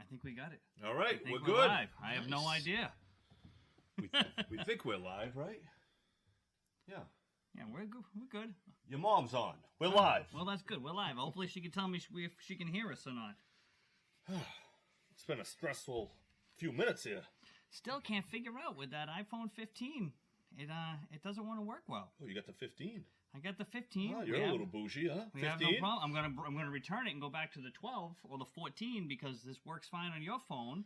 think we got it. All right, we're good. Live. I have no idea. We think we're live, right? Yeah. Yeah, we're good. We're good. Your mom's on. We're live. Well, that's good. We're live. Hopefully she can tell me if she can hear us or not. It's been a stressful few minutes here. Still can't figure out with that iPhone 15. It doesn't want to work well. Oh, you got the 15? I got the 15. Oh, you're a little bougie, huh? We have no problem. I'm gonna return it and go back to the 12 or the 14 because this works fine on your phone.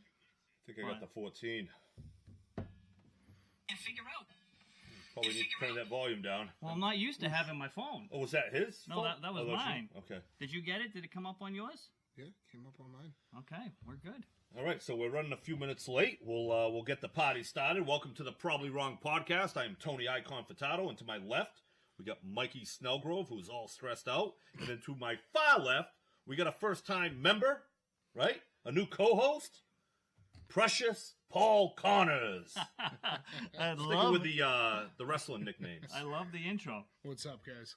I think I got the 14. Can't figure out. Probably need to turn that volume down. Well, I'm not used to having my phone. Oh, was that his? No, phone? that was mine. Okay. Did you get it? Did it come up on yours? Yeah, it came up on mine. Okay, we're good. All right, so we're running a few minutes late. We'll get the party started. Welcome to the Probably Wrong podcast. I am Tony Icon Furtado, and to my left, we got Mikey Snellgrove, who's all stressed out. And then to my far left, we got a first-time member, right? A new co-host, Precious Paul Connors. Sticking with the wrestling nicknames. I love the intro. What's up, guys?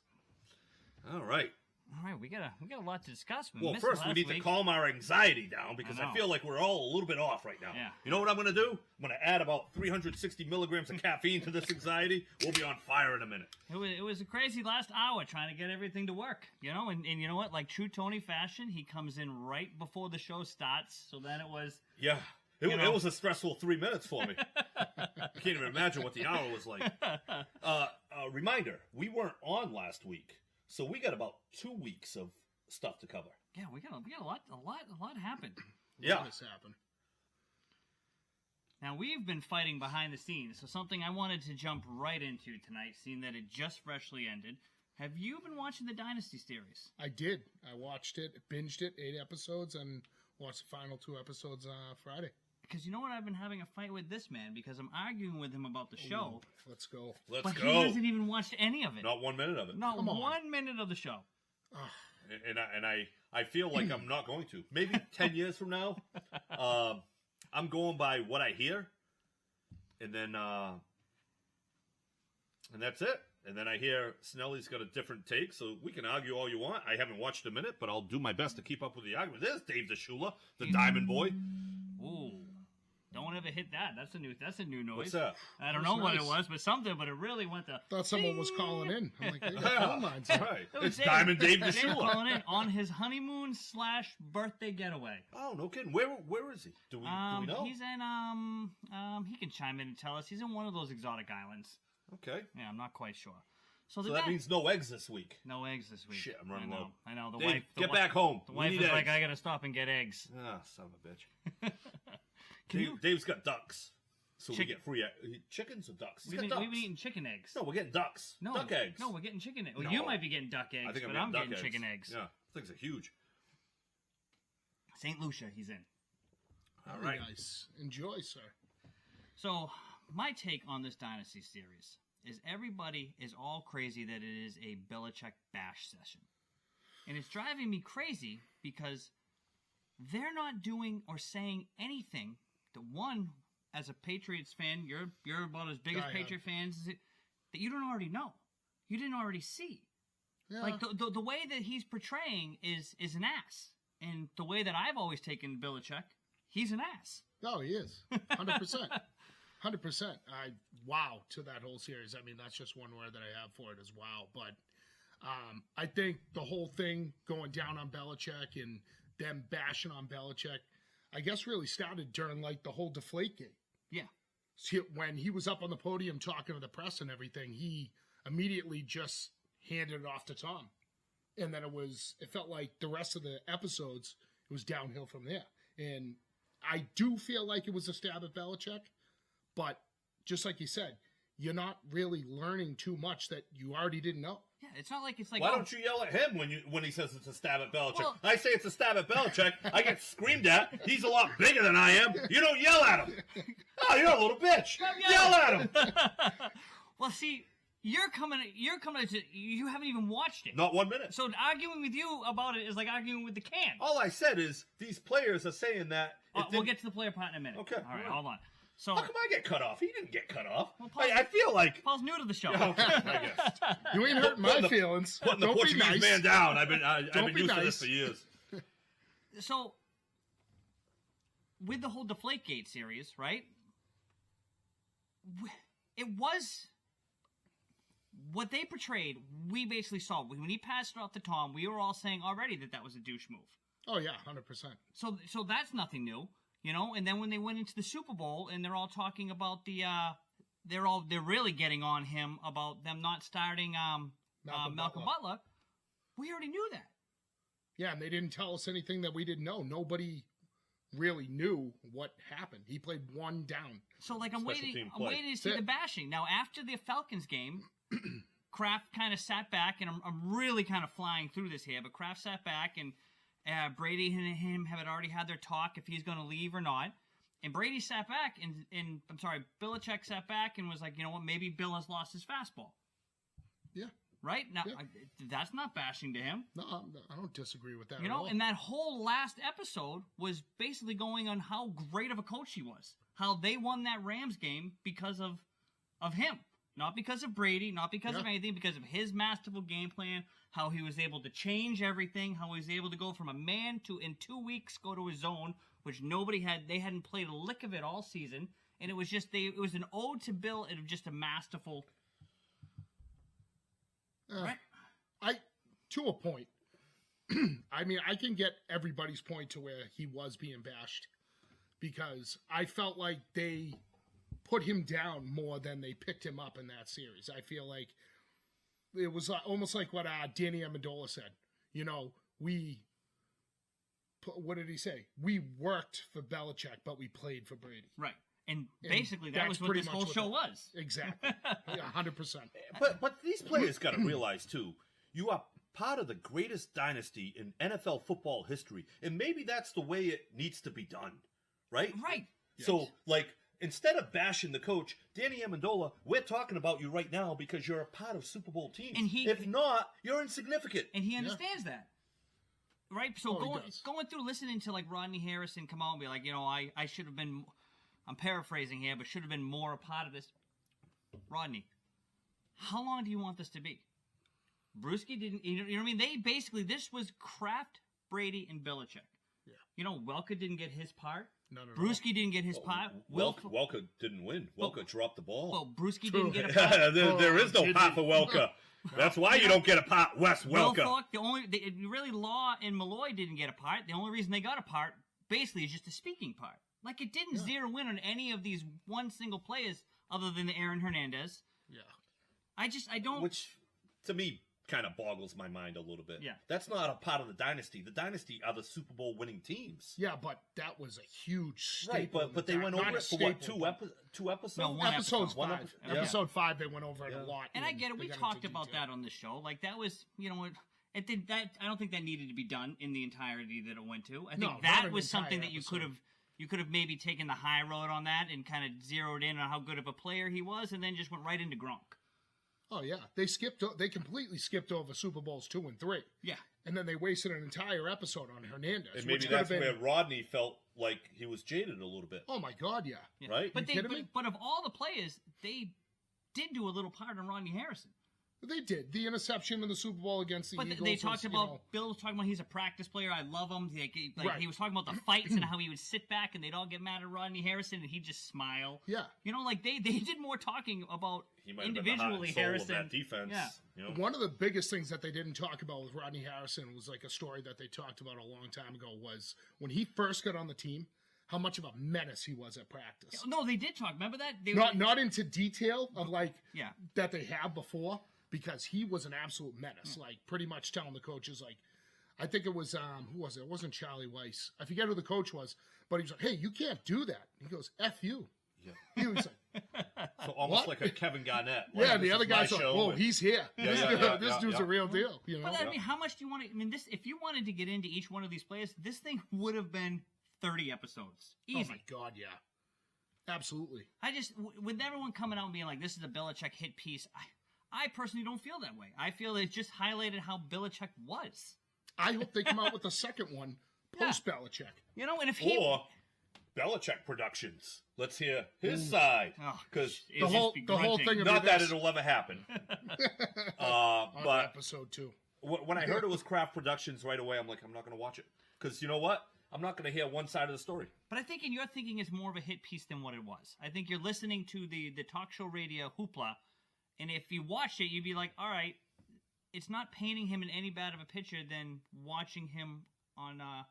All right. All right, we got a lot to discuss. Well, first we need to calm our anxiety down because I feel like we're all a little bit off right now. Yeah. You know what I'm going to do? I'm going to add about 360 milligrams of caffeine to this anxiety. We'll be on fire in a minute. It was a crazy last hour trying to get everything to work, you know? And you know what? Like true Tony fashion, he comes in right before the show starts, so then it was... Yeah. It was a stressful 3 minutes for me. I can't even imagine what the hour was like. Reminder, we weren't on last week. So we got about 2 weeks of stuff to cover. Yeah, we got a lot happened. Yeah, This happened. Now we've been fighting behind the scenes, so something I wanted to jump right into tonight, seeing that it just freshly ended. Have you been watching the Dynasty series? I did. I watched it, binged it, 8 episodes, and watched the final 2 episodes Friday. Because you know what? I've been having a fight with this man because I'm arguing with him about the show. Let's go. Let's go. He hasn't even watched any of it. Not 1 minute of it. Not 1 minute of the show. And I feel like I'm not going to. Maybe 10 years from now, I'm going by what I hear, and then and that's it. And then I hear Snelly's got a different take, so we can argue all you want. I haven't watched a minute, but I'll do my best to keep up with the argument. There's Dave DeShula, the Diamond Boy. Ooh. Don't ever hit that. That's a new noise. What's that? I don't know what it was, but something. But it really went to. Thought someone was calling in. I'm like, they got phone lines. Right. It's Diamond Dave DeShula calling in on his honeymoon / birthday getaway. Oh, no kidding. Where is he? Do we know? He's in he can chime in and tell us. He's in one of those exotic islands. Okay. Yeah, I'm not quite sure. So that means no eggs this week. No eggs this week. Shit, I'm running low. I know. The Dave, wife. Get back home. The wife is eggs. like, I gotta stop and get eggs. Ah, son of a bitch. Dave's got ducks, so we get free chickens or ducks. We've been eating chicken eggs. No, we're getting ducks. No, duck eggs. No, we're getting chicken eggs. Well, No. you might be getting duck eggs, I think but I'm getting eggs. chicken eggs. Yeah, things are huge. St. Lucia, he's in. All right. Nice. Enjoy, sir. So, my take on this Dynasty series is everybody is all crazy that it is a Belichick bash session. And it's driving me crazy because they're not doing or saying anything that, one, as a Patriots fan, you're about as big as Patriot fans that you don't already know. You didn't already see. Yeah. Like, the way that he's portraying is an ass. And the way that I've always taken Belichick, he's an ass. Oh, he is. 100%. 100%. Wow to that whole series. I mean, that's just one word that I have for it is wow. But I think the whole thing going down on Belichick and them bashing on Belichick, I guess really started during like the whole Deflategate. Yeah. So when he was up on the podium talking to the press and everything, he immediately just handed it off to Tom. And then it felt like the rest of the episodes, it was downhill from there. And I do feel like it was a stab at Belichick, but just like you said, you're not really learning too much that you already didn't know. Yeah, it's not like it's like. Why don't you yell at him when he says it's a stab at Belichick? Well, I say it's a stab at Belichick. I get screamed at. He's a lot bigger than I am. You don't yell at him. Oh, you're a little bitch. Yell at him. Well, see, you're coming. You haven't even watched it. Not 1 minute. So arguing with you about it is like arguing with the can. All I said is these players are saying that. We'll get to the player part in a minute. Okay. All right, hold on. So how come I get cut off? He didn't get cut off. Well, Paul, I feel like Paul's new to the show. Okay, I guess. You ain't hurting my feelings. Putting the Don't be Portuguese nice. man down. I've been used to nice. this for years. So with the whole Deflategate series, right? It was what they portrayed. We basically saw when he passed it off to Tom. We were all saying already that was a douche move. Oh yeah, 100%. So that's nothing new, you know. And then when they went into the Super Bowl and they're all talking about they're really getting on him about them not starting Malcolm Butler. We already knew that. Yeah, and they didn't tell us anything that we didn't know. Nobody really knew what happened. He played one down. So I'm waiting to see the bashing. Now after the Falcons game, Kraft kind of sat back, and I'm really kind of flying through this here, but Kraft sat back, and Brady and him had already had their talk if he's going to leave or not. And Brady sat back, and Belichick sat back and was like, you know what, maybe Bill has lost his fastball. Yeah. Right? Now, that's not bashing to him. No, I don't disagree with that at all. And that whole last episode was basically going on how great of a coach he was. How they won that Rams game because of him. Not because of Brady, not because of anything, because of his masterful game plan, how he was able to change everything, how he was able to go from a man to, in 2 weeks, go to a zone, which they hadn't played a lick of it all season. And it was just, it was an ode to Bill and just a masterful... Right. To a point. I mean, I can get everybody's point to where he was being bashed because I felt like they put him down more than they picked him up in that series. I feel like it was almost like what Danny Amendola said. You know, what did he say? We worked for Belichick, but we played for Brady. Right. And basically, that was what this whole show was. Exactly. 100%. But these players got to realize, too, you are part of the greatest dynasty in NFL football history. And maybe that's the way it needs to be done, right? Right. So, instead of bashing the coach, Danny Amendola, we're talking about you right now because you're a part of Super Bowl teams. And if not, you're insignificant. And he understands that. Right? So going through, listening to, Rodney Harrison come out and be like, you know, I should have been... I'm paraphrasing here, but should have been more a part of this. Rodney, how long do you want this to be? Bruschi didn't, you know what I mean? This was Kraft, Brady, and Belichick. Yeah. You know, Welker didn't get his part. No. Bruschi didn't get his part. Welker didn't win. Welker dropped the ball. Well, Bruschi didn't get a part. there is no part for Welker. That's why you don't get a part, Wes Welker. Law and Malloy didn't get a part. The only reason they got a part, basically, is just a speaking part. It didn't zero in on any of these one single players other than the Aaron Hernandez. Yeah. I don't... Which, to me, kind of boggles my mind a little bit. Yeah. That's not a part of the dynasty. The dynasty are the Super Bowl winning teams. Yeah, but that was a huge staple. Right, but they went over it for what, two episodes? No, one episode. episode. Episode 5, they went over it a lot. And I get it. We talked about that on the show. That was, you know, it did that. I don't think that needed to be done in the entirety that it went to. I think that was something that you could have maybe taken the high road on that and kind of zeroed in on how good of a player he was, and then just went right into Gronk. Oh yeah, they completely skipped over Super Bowls 2 and 3. Yeah, and then they wasted an entire episode on Hernandez. And maybe that's where Rodney felt like he was jaded a little bit. Oh my God, yeah. Right? But of all the players, they did do a little part on Rodney Harrison. They did. The interception in the Super Bowl against the Eagles. But they talked about, Bill was talking about he's a practice player. I love him. He was talking about the fights and how he would sit back and they'd all get mad at Rodney Harrison and he'd just smile. Yeah. You know, they did more talking about individually Harrison. Of that defense. Yeah. You know? One of the biggest things that they didn't talk about with Rodney Harrison was a story that they talked about a long time ago was when he first got on the team, how much of a menace he was at practice. No, they did talk. Remember that? Not into detail of that they have before. Because he was an absolute menace, pretty much telling the coaches, I think it was, who was it? It wasn't Charlie Weiss. I forget who the coach was, but he was like, hey, you can't do that. He goes, F you. Yeah. He was like, so almost like a Kevin Garnett. Yeah, the other guy's like, whoa, he's here. This dude's a real deal. You know? But I mean, how much do you want to, if you wanted to get into each one of these players, this thing would have been 30 episodes. Easy. Oh my God, yeah. Absolutely. With everyone coming out and being like, this is a Belichick hit piece, I personally don't feel that way. I feel it just highlighted how Belichick was. I hope they come out with a second one post-Belichick. You know, and if Or Belichick Productions. Let's hear his side. Because the whole thing of not that it'll ever happen. But episode 2. When I heard it was Kraft Productions right away, I'm like, I'm not going to watch it. Because you know what? I'm not going to hear one side of the story. But I think in your thinking, it's more of a hit piece than what it was. I think you're listening to the talk show radio hoopla, and if you watched it, you'd be like, all right, it's not painting him in any bad of a picture than watching him on, a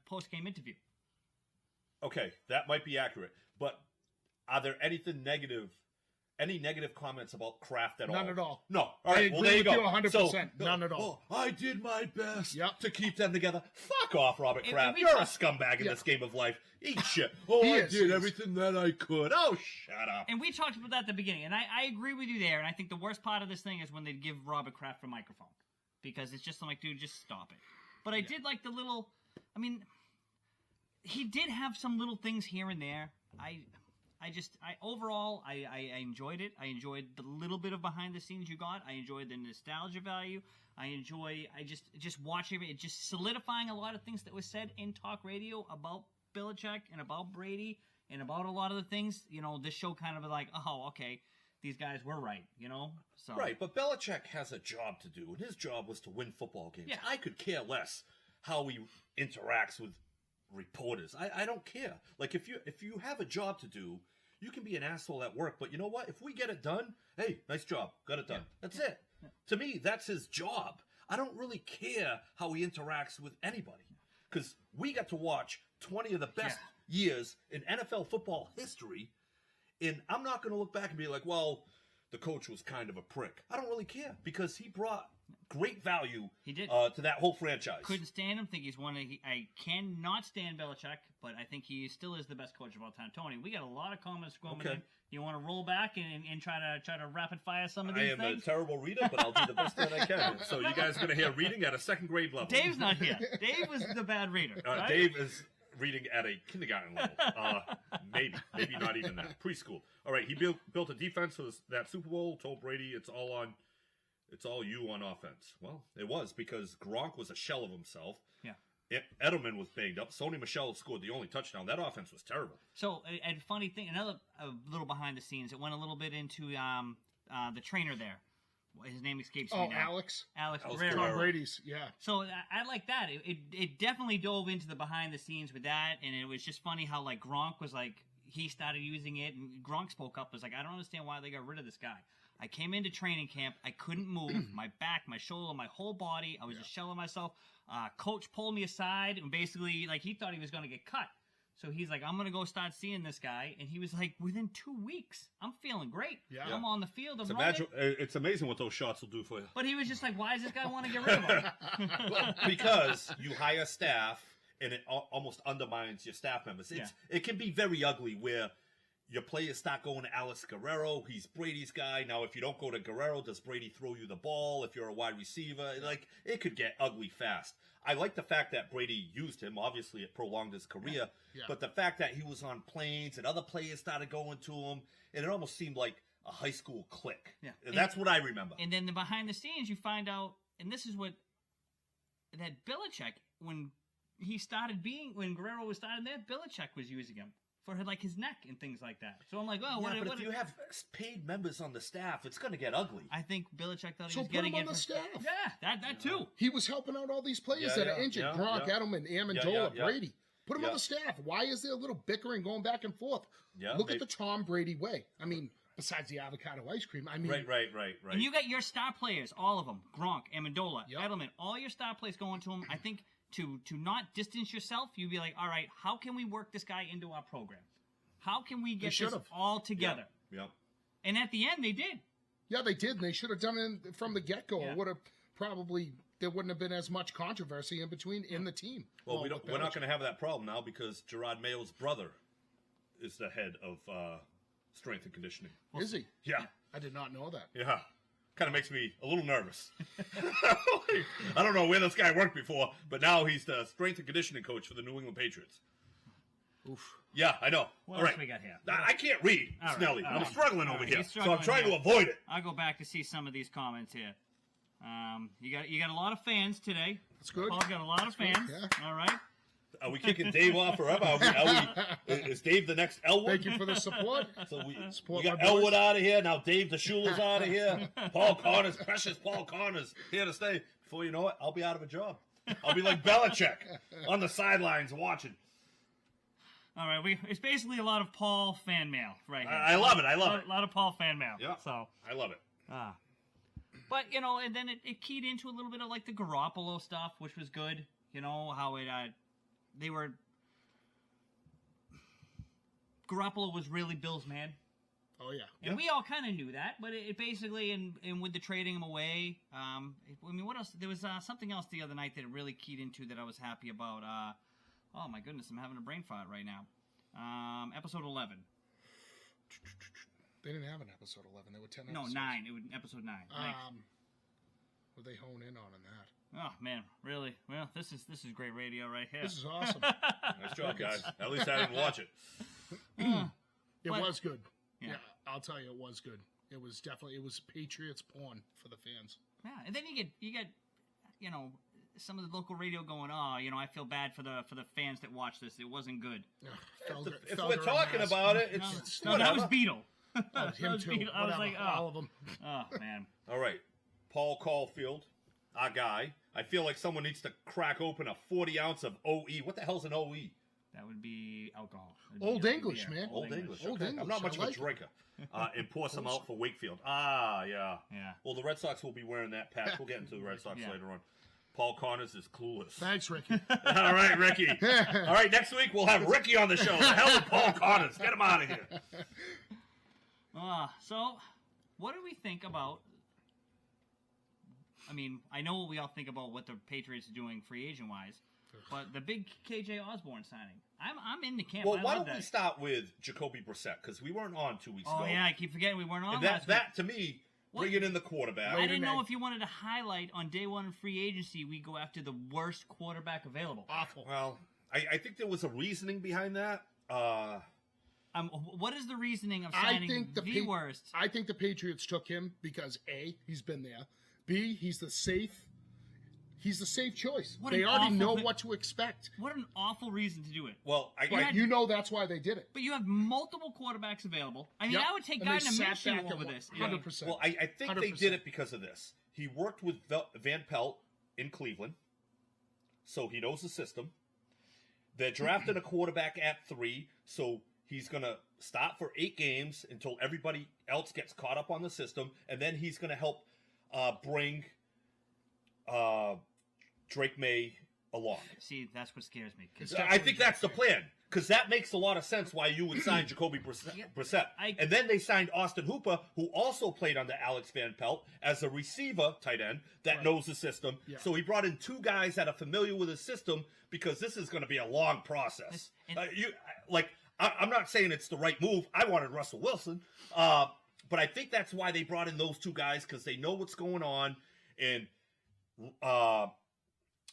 post-game interview. Okay, that might be accurate. But are there any negative comments about Kraft at all? None at all. No. All I right, agree there you with go. you 100%. So, None at all. I did my best Yep. to keep them together. Fuck off, Robert And Kraft. we You're a talk- scumbag in Yeah. this game of life. Eat shit. He I is, he did is. everything that I could. Oh, shut up. And we talked about that at the beginning, and I agree with you there, and I think the worst part of this thing is when they give Robert Kraft a microphone. Because it's just like, dude, just stop it. But I did like the little, he did have some little things here and there. Overall, I enjoyed it. I enjoyed the little bit of behind the scenes you got. I enjoyed the nostalgia value. I just watching it, just solidifying a lot of things that was said in talk radio about Belichick and about Brady and about a lot of the things. This show kind of like, oh, okay, these guys were right, So Right, but Belichick has a job to do, and his job was to win football games. Yeah. I could care less how he interacts with reporters. I don't care. Like, if you have a job to do, you can be an asshole at work, but you know what? If we get it done, hey, nice job, got it done. That's it. To me, that's his job. I don't really care how he interacts with anybody, because we got to watch 20 of the best years in NFL football history, and I'm not going to look back and be like, well, the coach was kind of a prick. I don't really care, because he brought great value He did. to that whole franchise. Couldn't stand him. Think he's I cannot stand Belichick, but I think he still is the best coach of all time. Tony, we got a lot of comments going in. You want to roll back and try to rapid fire some of these I am things? a terrible reader, but I'll do the best that I can. So you guys are going to hear reading at a second grade level. Dave's not here. Dave was the bad reader. Right? Dave is reading at a kindergarten level. Maybe not even that. Preschool. All right, he built a defense for that Super Bowl, told Brady it's all you on offense. Well, it was, because Gronk was a shell of himself. Yeah. Edelman was banged up. Sony Michel scored the only touchdown. That offense was terrible. So, and funny thing, a little behind the scenes, it went a little bit into the trainer there. His name escapes me now. Alex Guerrero. Tom Brady's, yeah. So I like that. It definitely dove into the behind the scenes with that, and it was just funny how like Gronk was like, he started using it, and Gronk spoke up, was like, I don't understand why they got rid of this guy. I came into training camp, I couldn't move, my back, my shoulder, my whole body, I was just shelling myself. Coach pulled me aside, and basically, like, he thought he was going to get cut. So he's like, I'm going to go start seeing this guy. And he was like, within 2 weeks, I'm feeling great. Yeah. I'm on the field. I'm running. It's amazing what those shots will do for you. But he was just like, why does this guy want to get rid of him? Because you hire staff, and it almost undermines your staff members. It can be very ugly where your players start going to Alex Guerrero. He's Brady's guy. Now, if you don't go to Guerrero, does Brady throw you the ball if you're a wide receiver? Like, it could get ugly fast. I like the fact that Brady used him. Obviously, it prolonged his career. Yeah. But the fact that he was on planes and other players started going to him, and it almost seemed like a high school clique. Yeah. And that's what I remember. And then the behind the scenes, you find out, and this is what, that Belichick, when Guerrero was starting there, Belichick was using him for like his neck and things like that. So I'm like, oh, yeah, but if you have paid members on the staff, it's going to get ugly. I think Belichick thought he So was put getting him it on the staff. Yeah, that too. He was helping out all these players Yeah, that are yeah, injured. yeah, Gronk, yeah. Edelman, Amendola, Yeah. Brady. Put him Yeah. on the staff. Why is there a little bickering going back and forth? Yeah, Look at the Tom Brady way. I mean, besides the avocado ice cream. I mean, Right. And you got your star players, all of them, Gronk, Amendola, Yep. Edelman, all your star players going to him. I think to not distance yourself, you'd be like, all right, how can we work this guy into our program? How can we get this should've. all together? Yep. And at the end, they did. Yeah, they did, and they should have done it from the get-go. Yeah. It would have probably, there wouldn't have been as much controversy in between in the team. Well, with we're not Belichick. going to have that problem now because Gerard Mayo's brother is the head of strength and conditioning. Is he? Yeah. I did not know that. Yeah. Kind of makes me a little nervous. I don't know where this guy worked before, but now he's the strength and conditioning coach for the New England Patriots. Oof. Yeah, I know. What All else right. we got here? I can't read, All right, Snelly. all I'm right. struggling All over right, here, he's so I'm struggling trying here. to avoid it. I'll go back to see some of these comments here. You got a lot of fans today. That's good. Paul's got a lot of fans. yeah. All right. Are we kicking Dave off forever? Is Dave the next Elwood? Thank you for the support. So we Support got my boys. Elwood out of here. Now Dave the Shula's out of here. Paul Connors, precious Paul Connors, here to stay. Before you know it, I'll be out of a job. I'll be like Belichick on the sidelines watching. All right, it's basically a lot of Paul fan mail right here. I love it. I love it. A lot of Paul fan mail. Yeah, So I love it. But, and then it keyed into a little bit of, like, the Garoppolo stuff, which was good. How Garoppolo was really Bill's man. Oh, yeah. And we all kind of knew that, but it basically, and with the trading him away, what else? There was something else the other night that it really keyed into that I was happy about. Oh, my goodness, I'm having a brain fart right now. Episode 11. They didn't have an episode 11. They were 10 No, episodes. 9. It was episode 9. What they hone in on that? Oh, man, really? Well, this is great radio right here. This is awesome. Nice job, guys. At least I didn't watch it. It was good. Yeah. I'll tell you, it was good. It was Patriots porn for the fans. Yeah, and then you get some of the local radio going, I feel bad for the fans that watch this. It wasn't good. If we're talking about it, it's no, that was Beetle. Oh, him too. Beetle. I was like, all of them. Oh, man. All right. Paul Caulfield, our guy. I feel like someone needs to crack open a 40 ounce of OE. What the hell's an OE? That would be alcohol. Old English, man. Old English. Old Okay. English. I'm not much I of a like it. drinker. And pour some out for Wakefield. Yeah. Yeah. Well, the Red Sox will be wearing that patch. We'll get into the Red Sox Yeah. later on. Paul Connors is clueless. Thanks, Ricky. All right, Ricky. All right, next week we'll have Ricky on the show. The hell with Paul Connors. Get him out of here. So, what do we think about... I know what we all think about what the Patriots are doing free agent-wise, but the big KJ Osborne signing. I'm in the camp. Well, why love don't we that. start with Jacoby Brissett? Because we weren't on 2 weeks ago. Oh, yeah, I keep forgetting we weren't on And last that to me, What? bringing in the quarterback. week. I didn't know May. if you wanted to highlight on day one of free agency, we go after the worst quarterback available. Awful. Well, I think there was a reasoning behind that. What is the reasoning of signing the worst? I think the Patriots took him because A, he's been there. B, he's the safe choice. What They an already awful know thi- what to expect. What an awful reason to do it. Well, You know that's why they did it. But you have multiple quarterbacks available. I mean, Yep. I would take And they Gardner sat Minshew back over and this. 100%. Well, I think they 100%. did it because of this. He worked with Van Pelt in Cleveland, so he knows the system. They're drafting a quarterback at 3, so he's going to start for 8 games until everybody else gets caught up on the system, and then he's going to help bring Drake May along. See, that's what scares me. 'Cause I think that's the plan, because that makes a lot of sense why you would sign Jacoby Brissett. And then they signed Austin Hooper, who also played under Alex Van Pelt as a receiver tight end that knows the system. Yeah. So he brought in 2 guys that are familiar with the system, because this is going to be a long process. I'm not saying it's the right move. I wanted Russell Wilson, but I think that's why they brought in those 2 guys, because they know what's going on. And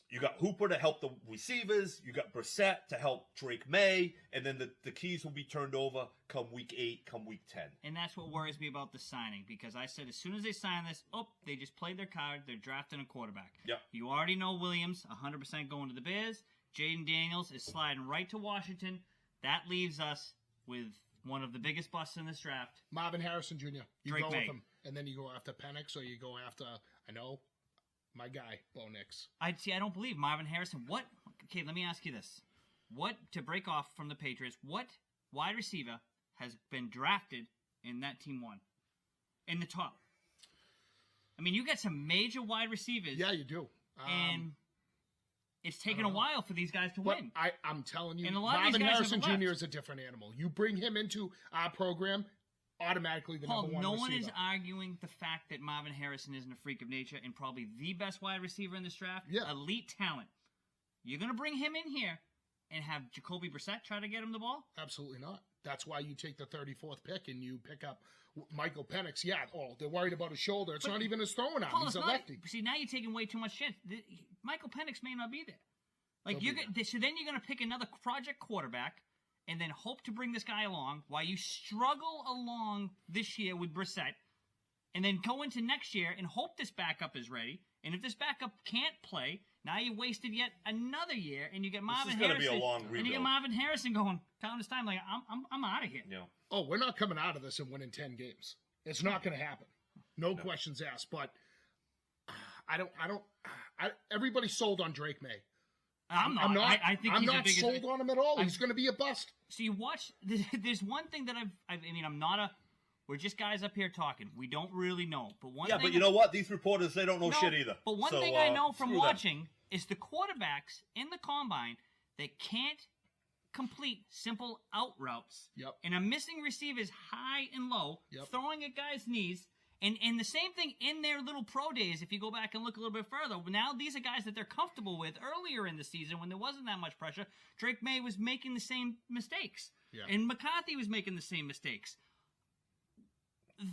you got Hooper to help the receivers. You got Brissett to help Drake May. And then the keys will be turned over come week 8, come week 10. And that's what worries me about the signing, because I said as soon as they sign this, they just played their card. They're drafting a quarterback. Yep. You already know Williams, 100% going to the Bears. Jaden Daniels is sliding right to Washington. That leaves us with one of the biggest busts in this draft. Marvin Harrison Jr. You Drake go May. with him, and then you go after Penix, or you go after, my guy, Bo Nix. I don't believe Marvin Harrison. What? Okay, let me ask you this. What, to break off from the Patriots, what wide receiver has been drafted in that team one? In the top. I mean, you got some major wide receivers. Yeah, you do. And it's taken a while for these guys to But win. I'm telling you, And a lot of these Marvin guys Harrison have Jr. left. is a different animal. You bring him into our program, automatically the Paul, number 1 no receiver. one is arguing the fact that Marvin Harrison isn't a freak of nature and probably the best wide receiver in this draft. Yeah. Elite talent. You're going to bring him in here and have Jacoby Brissett try to get him the ball? Absolutely not. That's why you take the 34th pick and you pick up Michael Penix. Yeah, they're worried about his shoulder. It's not even his throwing arm. Paul, He's it's a not- lefty. See, now you're taking way too much chance. Michael Penix may not be there. Like He'll be so then you're going to pick another project quarterback and then hope to bring this guy along while you struggle along this year with Brissett, and then go into next year and hope this backup is ready. And if this backup can't play, now you wasted yet another year, and you get Marvin is gonna Harrison. be a long and you get rebuild. Marvin Harrison going, count his time, like I'm out of here. Yeah. Oh, we're not coming out of this and winning 10 games. It's not going to happen. No questions asked. But I everybody's sold on Drake May. I'm not. I think I'm he's not the biggest. sold on him at all. He's going to be a bust. So you watch. There's one thing that I'm not a. We're just guys up here talking. We don't really know. But one. Yeah, thing but you know what? These reporters, they don't know shit either. But one thing I know from watching is the quarterbacks in the combine that can't complete simple out routes. Yep. And are missing receivers high and low, throwing at guys' knees. And the same thing in their little pro days, if you go back and look a little bit further. Now these are guys that they're comfortable with earlier in the season when there wasn't that much pressure. Drake May was making the same mistakes. Yeah. And McCarthy was making the same mistakes.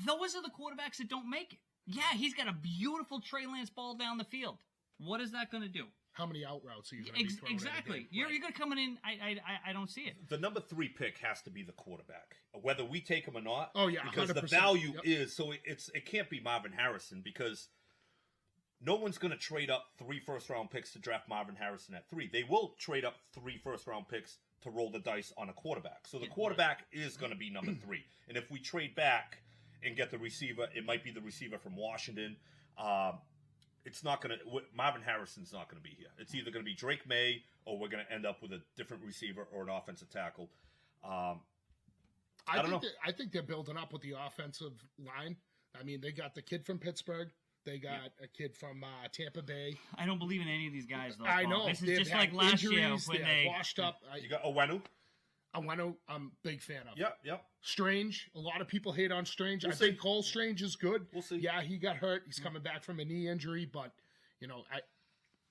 Those are the quarterbacks that don't make it. Yeah, he's got a beautiful Trey Lance ball down the field. What is that going to do? How many out routes are you going to be throwing? Exactly. You're going to come in. I don't see it. The number 3 pick has to be the quarterback, whether we take him or not. Oh yeah, because 100%. the value is so it can't be Marvin Harrison because no one's going to trade up 3 first-round picks to draft Marvin Harrison at 3. They will trade up 3 first-round picks to roll the dice on a quarterback. So the quarterback is going to be number 3. And if we trade back and get the receiver, it might be the receiver from Washington. It's not going to – Marvin Harrison's not going to be here. It's either going to be Drake May or we're going to end up with a different receiver or an offensive tackle. I don't know. I think they're building up with the offensive line. I mean, they got the kid from Pittsburgh. They got a kid from Tampa Bay. I don't believe in any of these guys, though. I know. This is just like last year when they washed up. You got Owenu. Owenu, I'm a big fan of. Yep. Strange. A lot of people hate on Strange. I think Cole Strange is good. We'll see. Yeah, he got hurt. He's coming back from a knee injury, but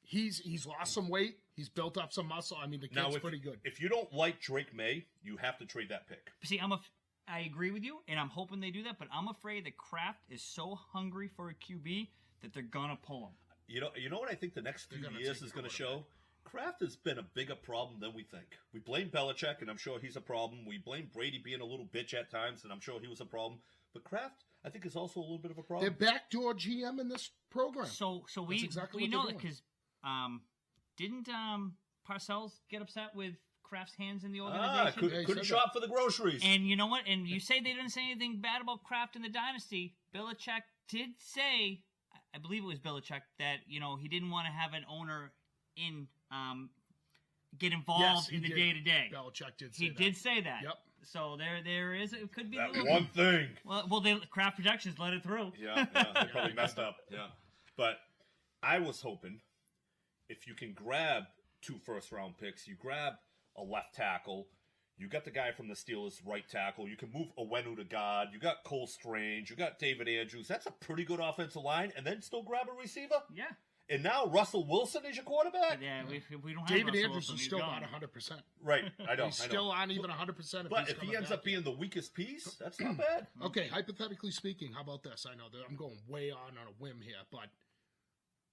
he's lost some weight. He's built up some muscle. I mean, the kid's pretty good. If you don't like Drake May, you have to trade that pick. See, I agree with you, and I'm hoping they do that, but I'm afraid that Kraft is so hungry for a QB that they're gonna pull him. You know what I think the next few years is going to show? Kraft has been a bigger problem than we think. We blame Belichick, and I'm sure he's a problem. We blame Brady being a little bitch at times, and I'm sure he was a problem. But Kraft, I think, is also a little bit of a problem. They're backdoor GM in this program. So we know that because didn't Parcells get upset with Kraft's hands in the organization? Couldn't shop for the groceries. And you know what? And you say they didn't say anything bad about Kraft in the dynasty. Belichick did say, I believe it was Belichick, that he didn't want to have an owner get involved in the day-to-day. Belichick did say He that. did say that. Yep. So there is, it could be that a little, one thing. Well, Kraft Productions let it through. Yeah, they probably messed up. Yeah. But I was hoping if you can grab 2 first-round picks, you grab a left tackle, you got the guy from the Steelers right tackle, you can move Owenu to guard, you got Cole Strange, you got David Andrews. That's a pretty good offensive line, and then still grab a receiver? Yeah. And now Russell Wilson is your quarterback? Yeah, we don't have David Russell Andrews Wilson. is He's still gone. not 100%. Right, I know. He's still on even 100%. But if he ends up being the weakest piece, that's not bad. Okay, hypothetically speaking, how about this? I know that I'm going way on a whim here, but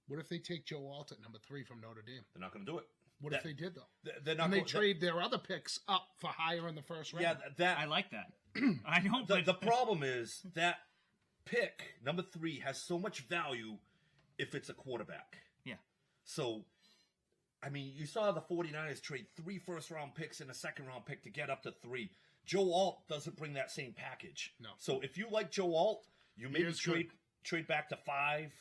what if they take Joe Alt at number 3 from Notre Dame? They're not going to do it. What if they did, though? They're not and they going, trade their other picks up for higher in the first round? Yeah, I like that. I don't. The problem is that pick, number 3, has so much value if it's a quarterback. Yeah. So, I mean, you saw the 49ers trade 3 first-round picks and a second-round pick to get up to 3. Joe Alt doesn't bring that same package. No. So if you like Joe Alt, you maybe trade back to 5.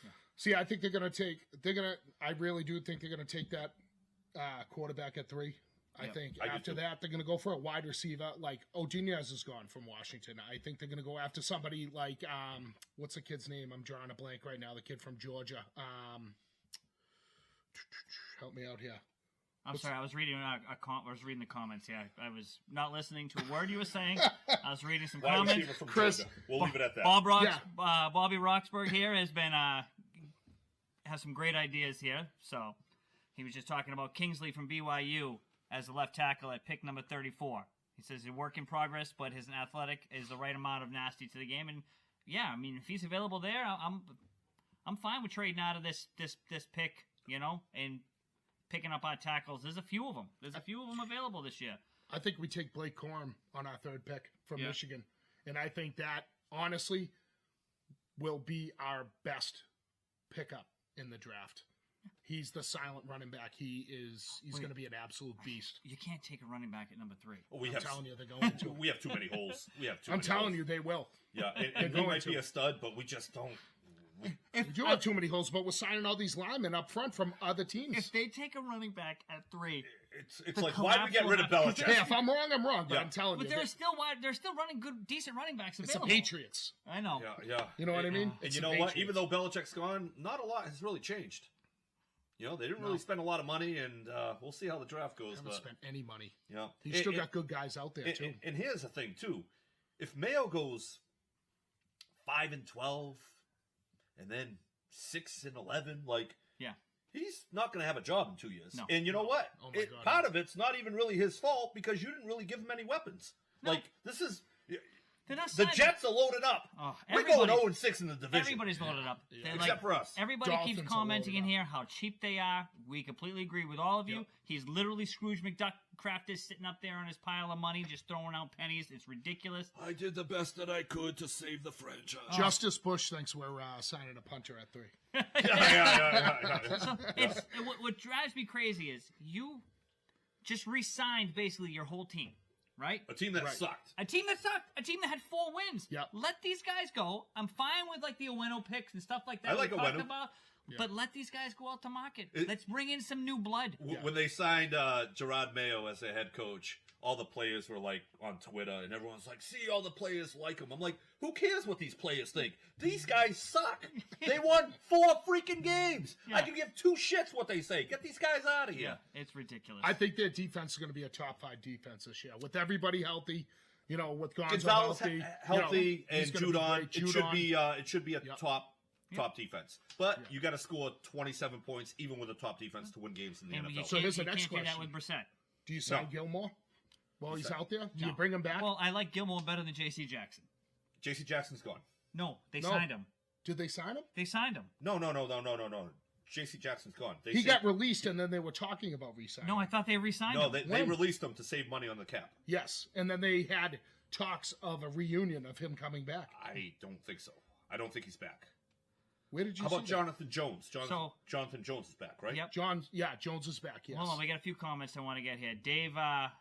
Yeah. See, I think I really do think they're going to take that quarterback at 3. I think after that, they're going to go for a wide receiver. Like, Odinez is gone from Washington. I think they're going to go after somebody like, what's the kid's name? I'm drawing a blank right now. The kid from Georgia. Help me out here. I'm sorry. I was reading the comments. Yeah, I was not listening to a word you were saying. I was reading some comments. Chris, we'll leave it at that. Bobby Roxburgh here has some great ideas here. So he was just talking about Kingsley from BYU as a left tackle at pick number 34. He says he's a work in progress, but his athletic is the right amount of nasty to the game. And yeah, I mean, if he's available there, I'm fine with trading out of this pick, and picking up our tackles. There's a few of them. Available this year. I think we take Blake Corum on our 3rd pick from Michigan. And I think that, honestly, will be our best pickup in the draft. He's the silent running back. He's going to be an absolute beast. You can't take a running back at number 3. I'm telling you, they're going to. We have too many holes. I'm telling you, they will. Yeah, and he might be a stud, but we just don't. If We do have too many holes, but we're signing all these linemen up front from other teams. if they take a running back at 3, It's The like, why did we get rid of collapse will Belichick? Hey, if I'm wrong, I'm wrong, but Yeah. I'm telling but you. they're still running good, decent running backs It's the available. Patriots. I know. Yeah. You know what I mean? And It's you the know what? Patriots. Even though Belichick's gone, not a lot has really changed. You know, they didn't really spend a lot of money, and we'll see how the draft goes. Haven't But spent any money. yeah, He's still got good guys out there, too. And here's the thing too: if Mayo goes 5-12, and then 6-11, like Yeah. he's not going to have a job in 2 years. No. And you know what? Oh my God, part no. of it's not even really his fault because you didn't really give him any weapons. No. Like this is They're not the signing- Jets are loaded up. Oh, We're going everybody- 0-6 in the division. Everybody's loaded up. Yeah. They're Except for us. Everybody Dolphins keeps are commenting in loaded here how cheap they are. We completely agree with all of you. Yep. He's literally Scrooge McDuck is sitting up there on his pile of money, just throwing out pennies. It's ridiculous. I did the best that I could to save the franchise. Justice Bush thinks we're signing a punter at 3. yeah. So what drives me crazy is you just re-signed basically your whole team, right? A team that Right. sucked. A team that sucked. A team that had 4 wins. Yep. Let these guys go. I'm fine with like the Oweno picks and stuff like that. I like we talked Oweno. about, but let these guys go out to market. It- Let's bring in some new blood. When they signed Gerard Mayo as their head coach, all the players were like on Twitter, and everyone's like, "See, all the players like him." I'm like, "Who cares what these players think? These guys suck. They won 4 freaking games. I Yeah. can give 2 shits what they say. Get these guys out of here." It's ridiculous. I think their defense is going to be a top 5 defense this year. With everybody healthy, you know, with Gonzo Gonzalez healthy, healthy, he's and gonna be Judon. great. It should be a Yep. top defense. But you got to score 27 points even with a top defense to win games in the And you NFL. So here's the can't next do that question. with Brissett. Do you sign No. Gilmore while he's that? out there? Do No. you bring him back? Well, I like Gilmore better than J.C. Jackson. J.C. Jackson's gone. No, they No. signed him. Did they sign him? They signed him. No. J.C. Jackson's gone. They He saved- got released, and then they were talking about re-signing No, I him. thought they re-signed No, him. they When? released him to save money on the cap. Yes, and then they had talks of a reunion of him coming back. I don't think so. I don't think he's back. Where did you How about see that? Jonathan Jones? So- Jonathan Jones is back, right? Yep. Jones is back, yes. Hold on, we got a few comments I want to get here. Dave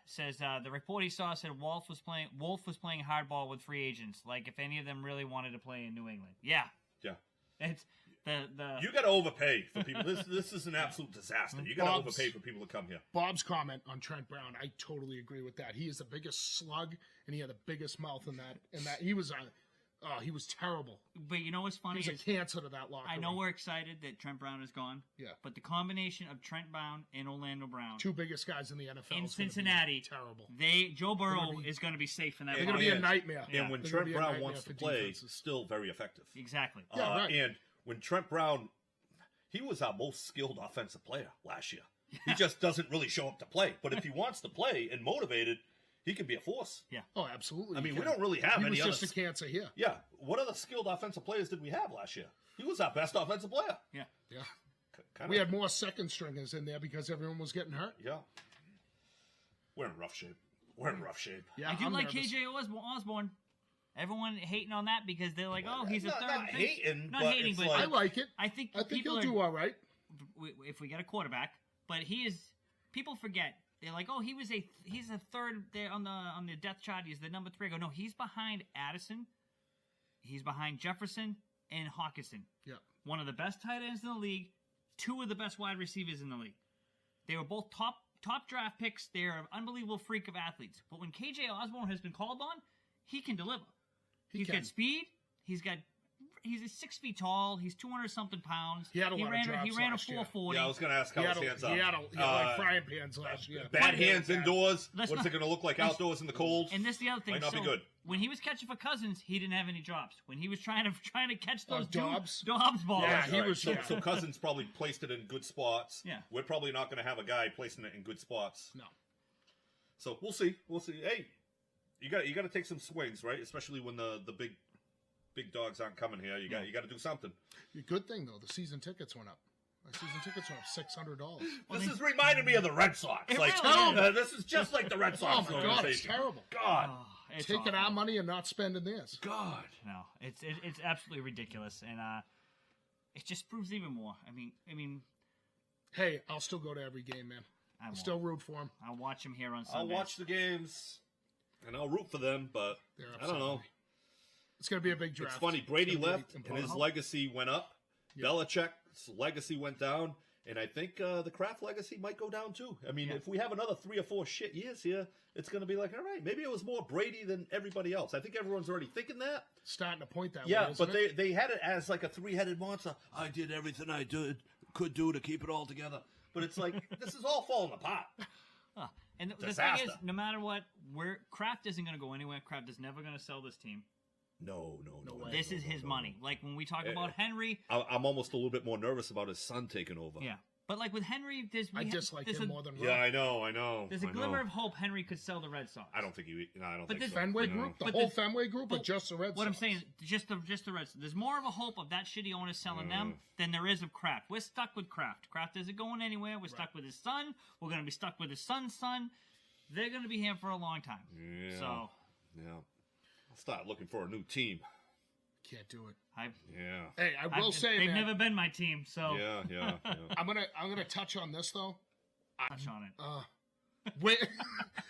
says the report he saw said Wolf was playing hardball with free agents, like if any of them really wanted to play in New England. Yeah, Yeah. it's the You got to overpay for people. This is an absolute disaster. You got to Bob's- overpay for people to come here. Bob's comment on Trent Brown, I totally agree with that. He is the biggest slug, and he had the biggest mouth in that. He was he was terrible. But you know what's He funny was a is cancer to that locker I know room. we're excited that Trent Brown is gone. Yeah. But the combination of Trent Brown and Orlando Brown 2 biggest guys in the NFL in is gonna be Cincinnati, terrible. Joe Burrow gonna be- is going to be safe in that. They're And going to be a is. nightmare. Yeah. And when They're gonna Trent be a Brown nightmare wants for to play, defenses. still very effective. Exactly. Yeah, right. And when Trent Brown, he was our most skilled offensive player last year. He just doesn't really show up to play. But if he wants to play and motivated, he can be a force. Oh, absolutely. I mean, he we can. don't really have He any was other. just a cancer here. Yeah. What other skilled offensive players did we have last year? He was our best offensive player. Yeah. Yeah. Kinda, We had more second stringers in there because everyone was getting hurt. Yeah. We're in rough shape. Yeah, I do I'm like nervous. KJ Osborne. Everyone hating on that because they're like, oh, he's a Not- third. not hating, not but hating, it's but like- I like it. I think I think people he'll are, do all right. if we get a quarterback. But he is. People forget. They're like, oh, he's a third there on the depth chart. He's the number 3. I go, no, he's behind Addison. He's behind Jefferson and Hawkinson. Yeah. One of the best tight ends in the league. 2 of the best wide receivers in the league. They were both top draft picks. They're an unbelievable freak of athletes. But when KJ Osborne has been called on, he can deliver. He He's can. got speed. He's 6 feet tall. He's 200 something pounds. He had a lot of ran drops he ran a last year. 440. Yeah, I was going to ask how his hands He had are. like frying pans last year. Bad hands indoors. Let's What's not- it going to look like outdoors in the cold? And this is the other thing. Might not be So, good. When he was catching for Cousins, he didn't have any drops. When he was trying to catch those Dobbs? Dobbs balls. Yeah, he All right, was- so, yeah. so Cousins probably placed it in good spots. Yeah. We're probably not going to have a guy placing it in good spots. No. So we'll see. Hey, you got to take some swings, right? Especially when the big dogs aren't coming here. You got to do something. Good thing, though, the season tickets went up. My season tickets went up $600. This is reminding me of the Red Sox. It Like really is. this is just like the Red Oh, Sox my God, it's organization. terrible. God, Oh, it's Taking awful. our money and not spending theirs. God. No, it's absolutely ridiculous, and it just proves even more. I mean, Hey, I'll still go to every game, man. I I'll won't. still root for them. I'll watch him here on I'll Sunday. watch the games and I'll root for them, but They're I don't know. upset. It's going to be a big draft. It's funny. Brady gonna be left and his important. legacy went up, Belichick's legacy went down, and I think the Kraft legacy might go down too. I mean, if we have another 3 or 4 shit years here, it's going to be like, all right, maybe it was more Brady than everybody else. I think everyone's already thinking that. Starting to point that way, Yeah, isn't but it? they had it as like a 3-headed monster. I did everything I could do to keep it all together. But it's like, this is all falling apart. And the thing Disaster. is, no matter what, Kraft isn't going to go anywhere. Kraft is never going to sell this team. No way. This is his money. Like when we talk about Henry, I'm almost a little bit more nervous about his son taking over. yeah. But like with Henry, I dislike him more than Rob. Yeah, I know. There's a glimmer of hope Henry could sell the Red Sox. I don't think I don't think this so. Fenway No. group, the But whole the- Fenway group, or but just the Red Sox? What I'm saying, just the Red Sox. There's more of a hope of that shitty owner selling them than there is of Kraft. We're stuck with Kraft. Kraft isn't going anywhere. We're stuck with his son. We're going to be stuck with his son's son. They're going to be here for a long time. Yeah. So I'll start looking for a new team. Can't do it. Yeah. Hey, I will say, they've man, never been my team. So Yeah. I'm gonna touch on this though. touch on it. Way,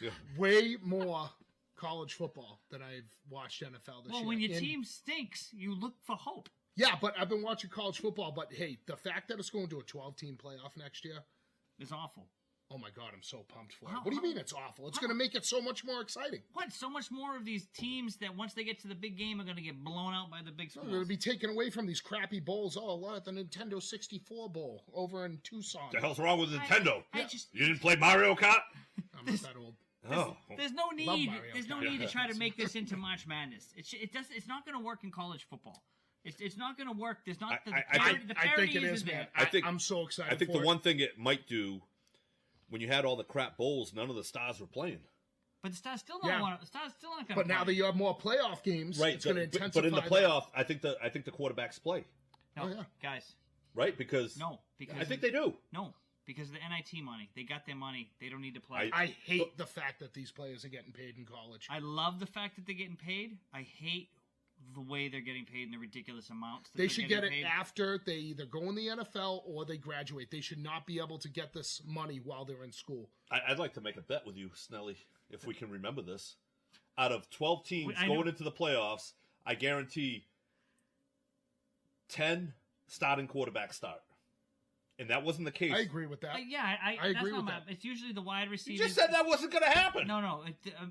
Yeah. way more college football than I've watched NFL this Well, year. when your And- team stinks, you look for hope. yeah, but I've been watching college football. But hey, the fact that it's going to a 12-team playoff next year, It's awful. oh my God, I'm so pumped for it. How- What do you how- mean it's awful? It's going to make it so much more exciting. What? So much more of these teams that once they get to the big game are going to get blown out by the big They're schools. going to be taken away from these crappy bowls. Oh, look, the Nintendo 64 bowl over in Tucson. What the hell's wrong with Nintendo? I just You didn't play Mario Kart? I'm not that old. Oh. there's no need. Mario There's no Kart. need to try to make this into March Madness. It's not going to work in college football. It's not going to work. There's not the I parity, think- the I think parity it is, isn't man. there. I'm so excited. I think for the it. one thing it might do, when you had all the crap bowls, none of the stars were playing. But the Stars still Yeah. don't want. The Stars still not going to. But now that you have more playoff games, it's going to intensify. but in the that. playoff, I think the quarterbacks play, no, Oh, yeah. guys, right? Because because I think they do. No, because of the NIT money. They got their money. They don't need to play. I hate the fact that these players are getting paid in college. I love the fact that they're getting paid. I hate the way they're getting paid and the ridiculous amounts. That They they're should get getting it paid. after they either go in the NFL or they graduate. They should not be able to get this money while they're in school. I'd like to make a bet with you, Snelly, if we can remember this. Out of 12 teams I know- going into the playoffs, I guarantee 10 starting quarterbacks start. And that wasn't the case. I agree with that. I I that's agree not with my, that. It's usually the wide You receivers. just said that wasn't going to happen. No.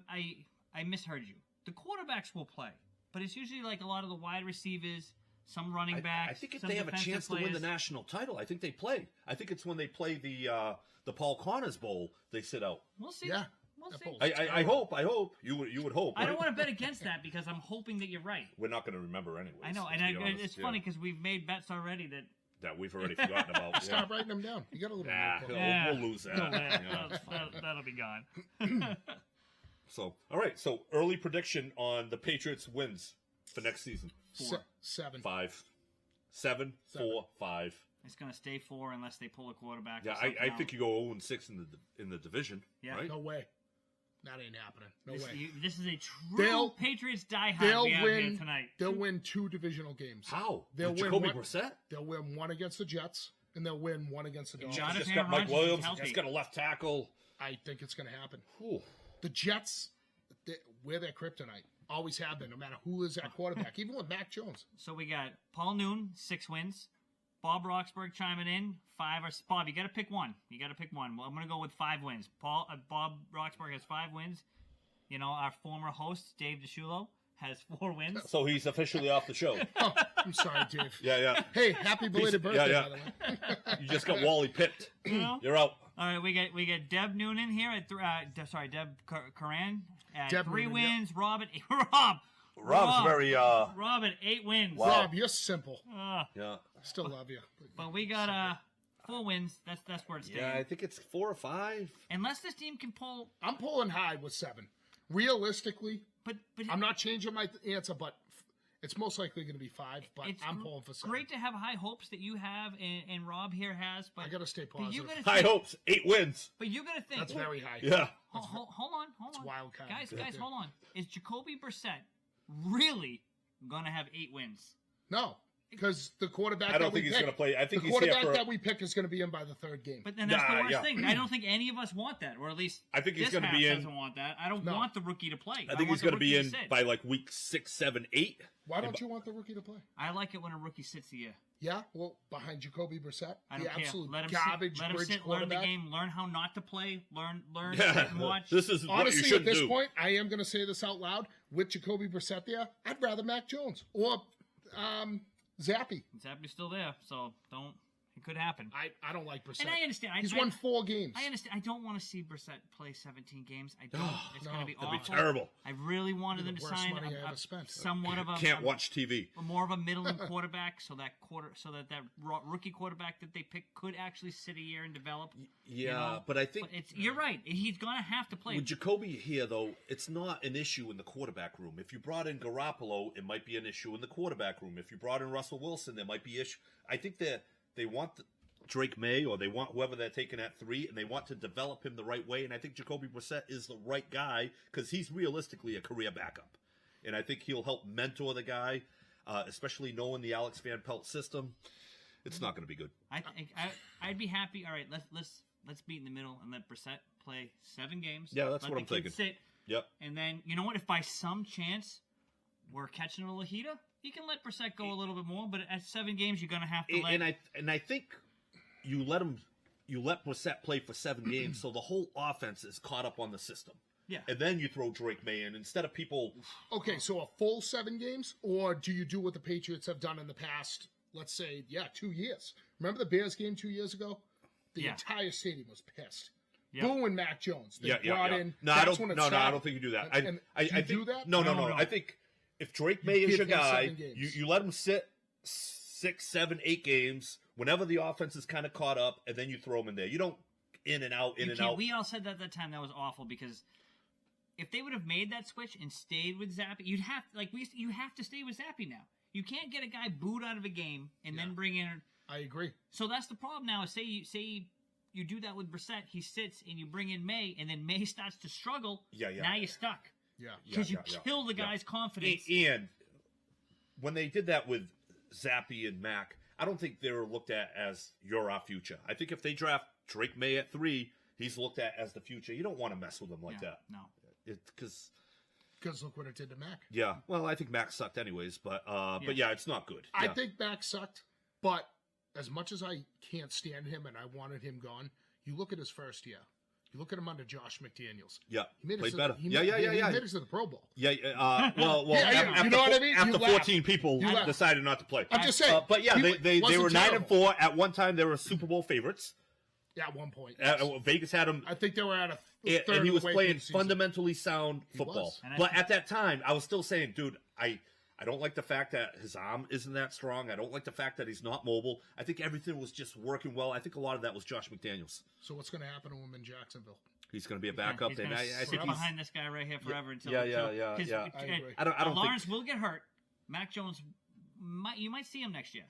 I misheard you. The quarterbacks will play, but it's usually like a lot of the wide receivers, some running backs. I think if some they have a defensive chance to win the players. national title, I think they play. I think it's when they play the Paul Connors Bowl, they sit out. We'll see. Yeah. We'll That see. bowl- I hope. You would hope. I don't right? want to bet against that because I'm hoping that you're right. We're not going to remember anyways. I know, let's and be honest. it's Yeah. funny because we've made bets already that That we've already forgotten about. Yeah. Stop writing them down. You got a little Nah, notebook. Yeah. we'll lose that. Yeah. that'll be gone. So, all right. So, early prediction on the Patriots wins for next season. 7. 5, 7, 4, 5. It's going to stay 4 unless they pull a quarterback. Yeah, or I something think you go 0-6 in the division. Yeah. Right? No way. That ain't happening. No way. This is a true They'll- Patriots diehard They'll we have here win. tonight. They'll win 2 divisional games. How? They'll With win Jacoby one- Brissett? They'll win 1 against the Jets, and they'll win 1 against the Dolphins. Jonathan Just got Mike Rodgers is Williams. healthy. Just got a left tackle. I think it's going to happen. Whew. The Jets, we're their kryptonite. Always have been, no matter who is at quarterback, even with Mac Jones. So we got Paul Noon, 6 wins. Bob Roxburgh chiming in, 5 or Bob. You got to pick one. Well, I'm going to go with 5 wins. Bob Roxburgh has 5 wins. You know, our former host Dave DeShulo has 4 wins. So he's officially off the show. Oh, I'm sorry, Dave. Yeah. Hey, happy belated birthday, yeah. by the way. You just got Wally pipped. know? You're out. All right, we got Deb Noonan here at Deb Coran at Deb 3 Noonan, wins. Rob at 8 wins. Wow. Rob, you're simple. Yeah. Still love you. But we got 4 wins. That's where it's staying. Yeah, I think it's 4 or 5. Unless this team can pull, I'm pulling high with 7. Realistically, but I'm not changing my answer, but it's most likely going to be 5, but it's I'm pulling for 7. great to have high hopes that you have and Rob here has. But I got to stay but you positive. gotta High think, hopes, 8 wins. But you gotta think. That's very high. Yeah. Hold on. wild card. Guys, hold on. Is Jacoby Brissett really gonna have 8 wins? No. Because the quarterback I don't think he's going to play. I think the he's here quarterback for. that we pick is going to be in by the third game. But then that's the worst yeah. thing. I don't think any of us want that, or at least I think he's this going to half be in. doesn't want that. I don't want the rookie to play. I think he's going to be in by like week 6, 7, 8. Why don't you want the rookie to play? I like it when a rookie sits the year. Yeah, well, behind Jacoby Brissett, I don't the care. absolute Let him garbage sit. Let him bridge sit. Learn the quarterback. game. Learn how not to play. Learn. Yeah. Sit and watch. This is what you Honestly, should at this do. point, I am going to say this out loud. With Jacoby Brissett there, I'd rather Mac Jones or Zappy. Zappi's still there, so don't. It could happen. I don't like Brissett. And I understand. He's won 4 games. I understand. I don't want to see Brissett play 17 games. I don't. It's going to be That'd awful. be terrible. I really wanted them to worst sign money I ever spent. somewhat of a Can't watch TV. more of a middling quarterback, so that rookie quarterback that they pick could actually sit a year and develop. Yeah, but I think You're right. He's going to have to play. with Jacoby here, though, it's not an issue in the quarterback room. If you brought in Garoppolo, it might be an issue in the quarterback room. If you brought in Russell Wilson, there might be issue. I think they want Drake May, or they want whoever they're taking at 3, and they want to develop him the right way. And I think Jacoby Brissett is the right guy because he's realistically a career backup. And I think he'll help mentor the guy, especially knowing the Alex Van Pelt system. It's not going to be good. I'd be happy. All right, let's meet in the middle and let Brissett play 7 games. Yeah, that's let what the I'm kid thinking. Sit, Yep. and then you know what? If by some chance we're catching a little heater, you can let Brissett go a little bit more. But at 7 games, you're going to have to let. And I think you let Brissett play for 7 games, so the whole offense is caught up on the system. Yeah. And then you throw Drake May in instead of people. Okay, so a full 7 games, or do you do what the Patriots have done in the past? Let's say, 2 years. Remember the Bears game 2 years ago? The entire stadium was pissed. Yep. Booing Mac Jones. They brought in. No, I don't think you do that. I think, do that? No. I think if Drake May is your give him guy, 7 games. you let him sit 6, 7, 8 games whenever the offense is kind of caught up, and then you throw him in there. You don't in and out. We all said that at the time that was awful because if they would have made that switch and stayed with Zappy, you have to stay with Zappy now. You can't get a guy booed out of a game and then bring in. I agree. So that's the problem now. Say you do that with Brissett, he sits and you bring in May, and then May starts to struggle. Yeah. Now you're stuck. Yeah. Because you kill the guy's confidence. And when they did that with Zappy and Mac, I don't think they were looked at as you're our future. I think if they draft Drake May at 3, he's looked at as the future. You don't want to mess with him like that. No. Because look what it did to Mac. Yeah. Well, I think Mac sucked anyways, but yeah, it's not good. I Yeah. think Mac sucked, but as much as I can't stand him and I wanted him gone, you look at his first year. You look at him under Josh McDaniels. Yeah, he made played it better. He Yeah. made it to the Pro Bowl. Yeah. Well. Yeah, you know what I mean? After You 14 people You laugh. decided not to play. I'm just saying. But yeah, they wasn't were terrible. 9-4 at one time. They were Super Bowl favorites. At one point. Yes. Vegas had him. I think they were at a third And he was of the way playing through the season. fundamentally sound football. was. But at that time, I was still saying, dude, I don't like the fact that his arm isn't that strong. I don't like the fact that he's not mobile. I think everything was just working well. I think a lot of that was Josh McDaniels. So what's going to happen to him in Jacksonville? He's going to be a backup. He's And gonna I sit think he's. behind this guy right here forever until. Yeah. I agree. I don't Lawrence think. will get hurt. Mac Jones, you might see him next year.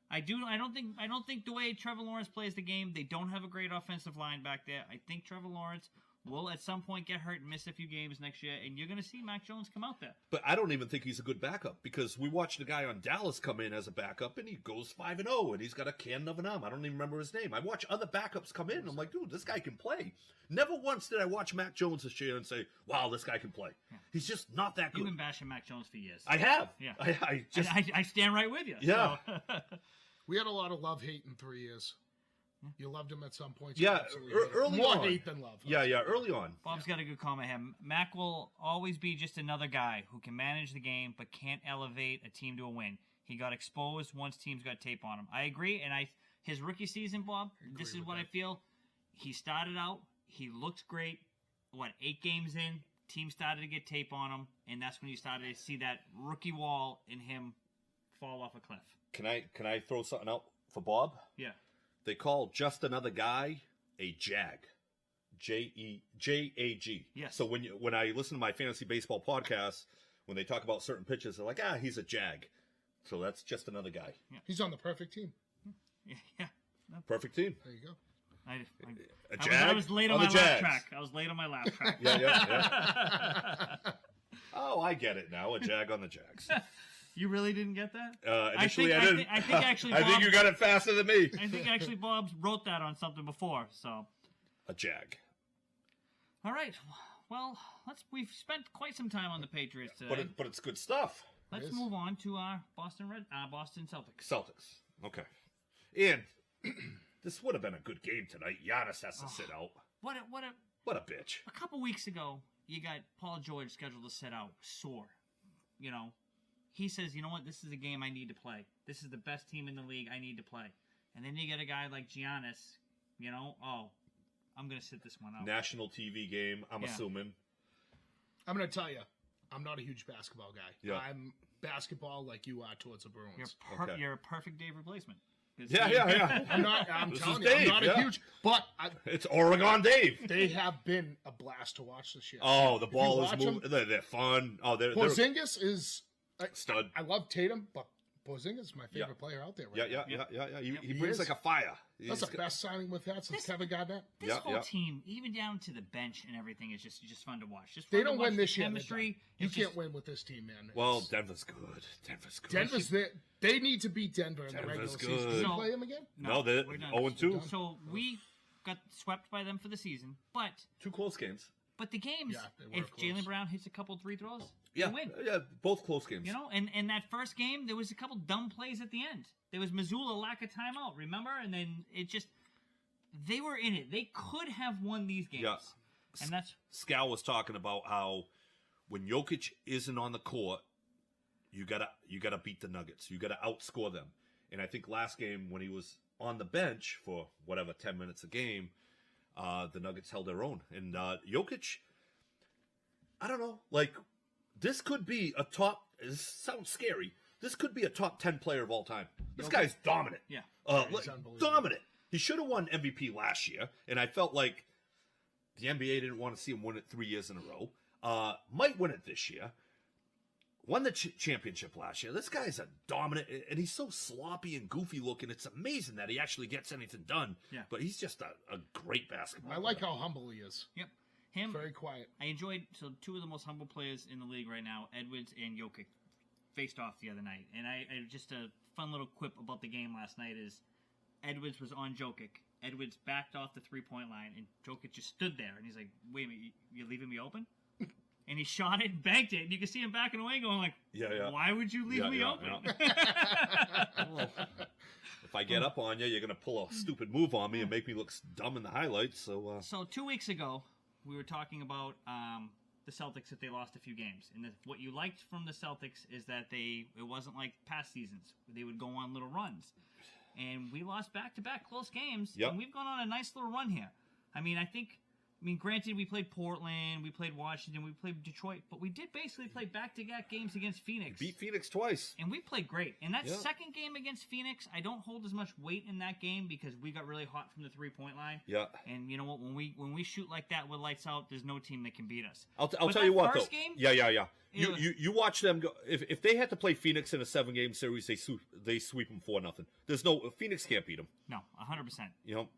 I don't think the way Trevor Lawrence plays the game, they don't have a great offensive line back there. I think Trevor Lawrence will at some point get hurt and miss a few games next year, and you're going to see Mac Jones come out there. But I don't even think he's a good backup because we watched a guy on Dallas come in as a backup and he goes 5-0 and he's got a cannon of an arm. I don't even remember his name. I watch other backups come in and I'm like, dude, this guy can play. Never once did I watch Mac Jones this year and say, wow, this guy can play. Yeah. He's just not that good. You've been bashing Mac Jones for years. I have. Yeah. I I stand right with you. Yeah. So. We had a lot of love-hate in 3 years. You loved him at some point. Yeah, early More on. hate than love. Yeah, early on. Bob's got a good comment here. Mac will always be just another guy who can manage the game but can't elevate a team to a win. He got exposed once teams got tape on him. I agree, and his rookie season, Bob, this is what I feel. He started out, he looked great. 8 games in, team started to get tape on him, and that's when you started to see that rookie wall in him fall off a cliff. Can I throw something out for Bob? Yeah. They call just another guy a jag. JAG. Yes. So when I listen to my fantasy baseball podcast, when they talk about certain pitches, they're like, he's a jag. So that's just another guy. Yeah. He's on the perfect team. Yeah. Perfect team. There you go. A jag? I was late on my laugh track. Yeah. Oh, I get it now. A jag on the Jags. You really didn't get that? Initially, I didn't. I think actually, I Bob, think you got it faster than me. I think actually Bob wrote that on something before. So, A Jag. all right. Well, we've spent quite some time on the Patriots today. But it's good stuff. Let's move on to our Boston Celtics. Celtics. Okay. And this would have been a good game tonight. Giannis has to sit out. What a What a bitch. A couple weeks ago, you got Paul George scheduled to sit out, sore. You know, he says, you know what, this is a game I need to play. This is the best team in the league I need to play. And then you get a guy like Giannis, you know, I'm going to sit this one out. National TV game, I'm assuming. I'm going to tell you, I'm not a huge basketball guy. Yeah. I'm basketball like you are towards the Bruins. You're a perfect Dave replacement. Yeah. I'm This telling is you, Dave, I'm not a huge, but it's Oregon Dave. they have been a blast to watch this year. Oh, the If you ball is watch moving. them, They're fun. Oh, they're Porzingis is stud. I love Tatum, but Porzingis is my favorite player out there. Right Yeah. He He brings is. like a fire. That's the best signing we've had since Kevin Garnett. This whole team, even down to the bench and everything, is just fun to watch. Just They fun to don't watch win the this year. chemistry. You It's can't just- win with this team, man. Well, It's- Denver's good. Denver's there. They need to beat Denver in the regular Denver's season. good. Did we So- play them again? No, they're we're done. 0-2. So we got swept by them for the season, but 2 close games. the games, Yeah, they were if close. Jaylen Brown hits a couple 3 throws, Yeah, they win. yeah, both close games. You know, and that first game, there was a couple dumb plays at the end. There was Missoula lack of timeout, remember? And then it just, they were in it. They could have won these games. Yeah. And that's, Scal was talking about how when Jokic isn't on the court, you gotta beat the Nuggets. You gotta outscore them. And I think last game when he was on the bench for whatever 10 minutes a game, the Nuggets held their own. And Jokic, I don't know, like this could be a top. This sounds scary. This could be a top 10 player of all time. This guy's dominant. yeah. He's unbelievable. Dominant. He should have won MVP last year, and I felt like the NBA didn't want to see him win it 3 years in a row. Might win it this year. Won the championship last year. This guy's a dominant, and he's so sloppy and goofy looking. It's amazing that he actually gets anything done. Yeah. But he's just a great basketball I like how humble he is. Yep. Him, Very quiet. I enjoyed, so 2 of the most humble players in the league right now, Edwards and Jokic, faced off the other night. And I just a fun little quip about the game last night is Edwards was on Jokic. Edwards backed off the 3-point line, and Jokic just stood there. And he's like, wait a minute, you're leaving me open? And he shot it and banked it. And you can see him backing away going like, Yeah. why would you leave me open? Well, if I get up on you, you're going to pull a stupid move on me and make me look dumb in the highlights. So, So 2 weeks ago, we were talking about the Celtics that they lost a few games. And what you liked from the Celtics is that it wasn't like past seasons. They would go on little runs. And we lost back-to-back close games. Yep. And we've gone on a nice little run here. I mean, granted, we played Portland, we played Washington, we played Detroit, but we did basically play back-to-back games against Phoenix. beat Phoenix twice. And we played great. And that Yeah. second game against Phoenix, I don't hold as much weight in that game because we got really hot from the 3-point line. Yeah. And you know what? When we shoot like that with lights out, there's no team that can beat us. I'll But tell that you what, first though. game, Yeah. it was- You watch them go. If they had to play Phoenix in a 7-game series, they sweep them 4-0. There's no Phoenix can't beat them. No, 100%. You know,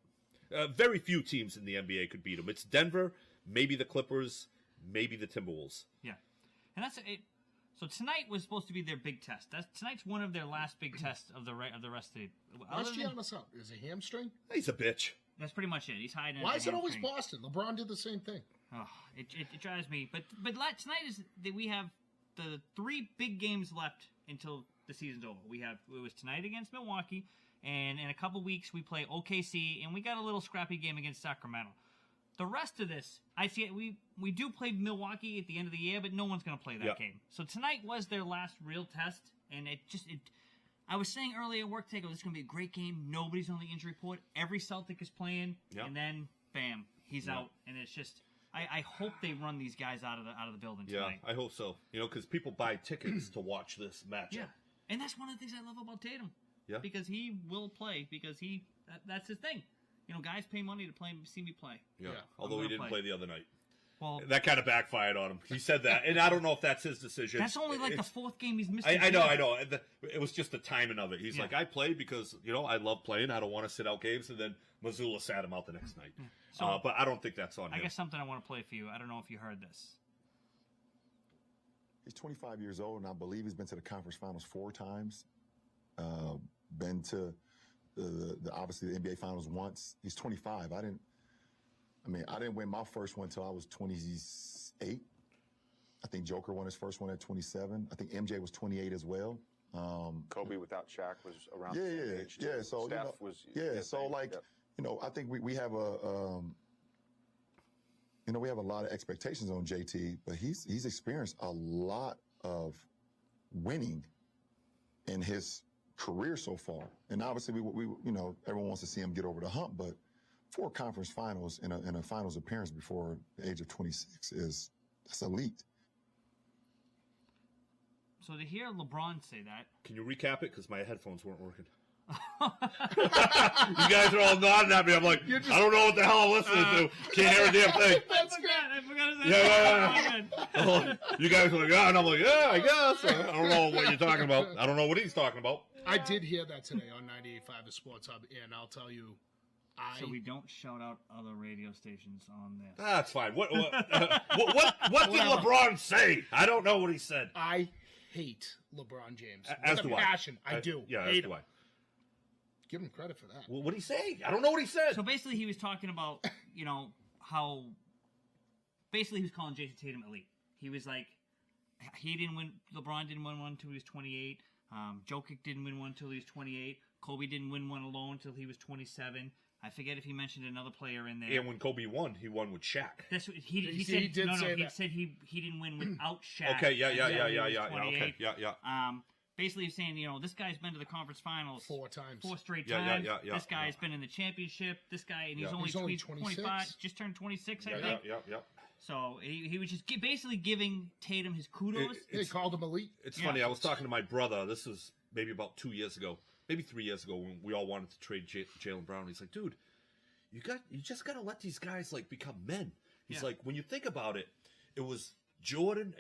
very few teams in the NBA could beat them. It's Denver, maybe the Clippers, maybe the Timberwolves. Yeah. And that's it. So tonight was supposed to be their big test. Tonight's one of their last big tests of the rest of the. Why's Giannis out? Is it hamstring? He's a bitch. That's pretty much it. He's hiding. Why a is it always hamstring. Boston? LeBron did the same thing. Oh, it drives me. But tonight is that we have the 3 big games left until the season's over. It was tonight against Milwaukee, and in a couple weeks we play OKC, and we got a little scrappy game against Sacramento. The rest of this, I see it. We do play Milwaukee at the end of the year, but no one's going to play that game. So tonight was their last real test, and I was saying earlier at work today, this is going to be a great game. Nobody's on the injury report. Every Celtic is playing, and then bam, he's out, and it's just. I hope they run these guys out of the building tonight. Yeah, I hope so. You know, because people buy tickets to watch this matchup. Yeah, and that's one of the things I love about Tatum. Yeah, because he will play because that's his thing. You know, guys pay money to see me play. Yeah. Although he didn't play the other night. Well, that kind of backfired on him. He said that, and I don't know if that's his decision. That's only like the 4th game he's missed. I know. It was just the timing of it. He's like, I play because I love playing. I don't want to sit out games, and then Missoula sat him out the next night. So, but I don't think that's on him. I guess something I want to play for you. I don't know if you heard this. He's 25 years old, and I believe he's been to the conference finals 4 times. Been to obviously the NBA finals once. He's 25. I didn't win my first one until I was 28. I think Joker won his first one at 27. I think MJ was 28 as well. Kobe without Shaq was around Yeah, the same yeah, age. yeah. So Steph was I think we have we have a lot of expectations on JT, but he's experienced a lot of winning in his career so far. And obviously we everyone wants to see him get over the hump, but 4 conference finals in a finals appearance before the age of 26 that's elite. So to hear LeBron say that, Can you recap it? Because my headphones weren't working. You guys are all nodding at me. I'm like, I don't know what the hell I'm listening to. Can't hear a damn thing. I forgot his Yeah. You guys are like, and I'm like, yeah, I guess. I don't know what you're talking about. I don't know what he's talking about. I did hear that today on 98.5 The Sports Hub, and I'll tell you, So we don't shout out other radio stations on this. That's fine. What did LeBron say? I don't know what he said. I hate LeBron James. As With do a passion. I do. Yeah, hate as him. do I. Give him credit for that. Well, what did he say? I don't know what he said. So basically, he was talking about, how basically he was calling Jayson Tatum elite. He was like, LeBron didn't win one until he was 28. Jokic didn't win one until he was 28. Kobe didn't win one alone until he was 27. I forget if he mentioned another player in there. And when Kobe won, he won with Shaq. That's what he He said. did No, say he that. said he didn't win without Shaq. Okay, yeah. until he was Okay, 28. yeah. Basically, he's saying, this guy's been to the conference finals 4 times. 4 straight Yeah, times. yeah. This guy's been in the championship. This guy, and he's Yeah. only, He's only 25, 26. just turned 26, I Yeah, think. yeah. So he was just basically giving Tatum his kudos. They called him elite. It's Yeah. funny. I was talking to my brother. This was maybe about 2 years ago, maybe 3 years ago, when we all wanted to trade Jaylen Brown. He's like, dude, you just gotta let these guys become men. He's like, when you think about it, it was Jordan,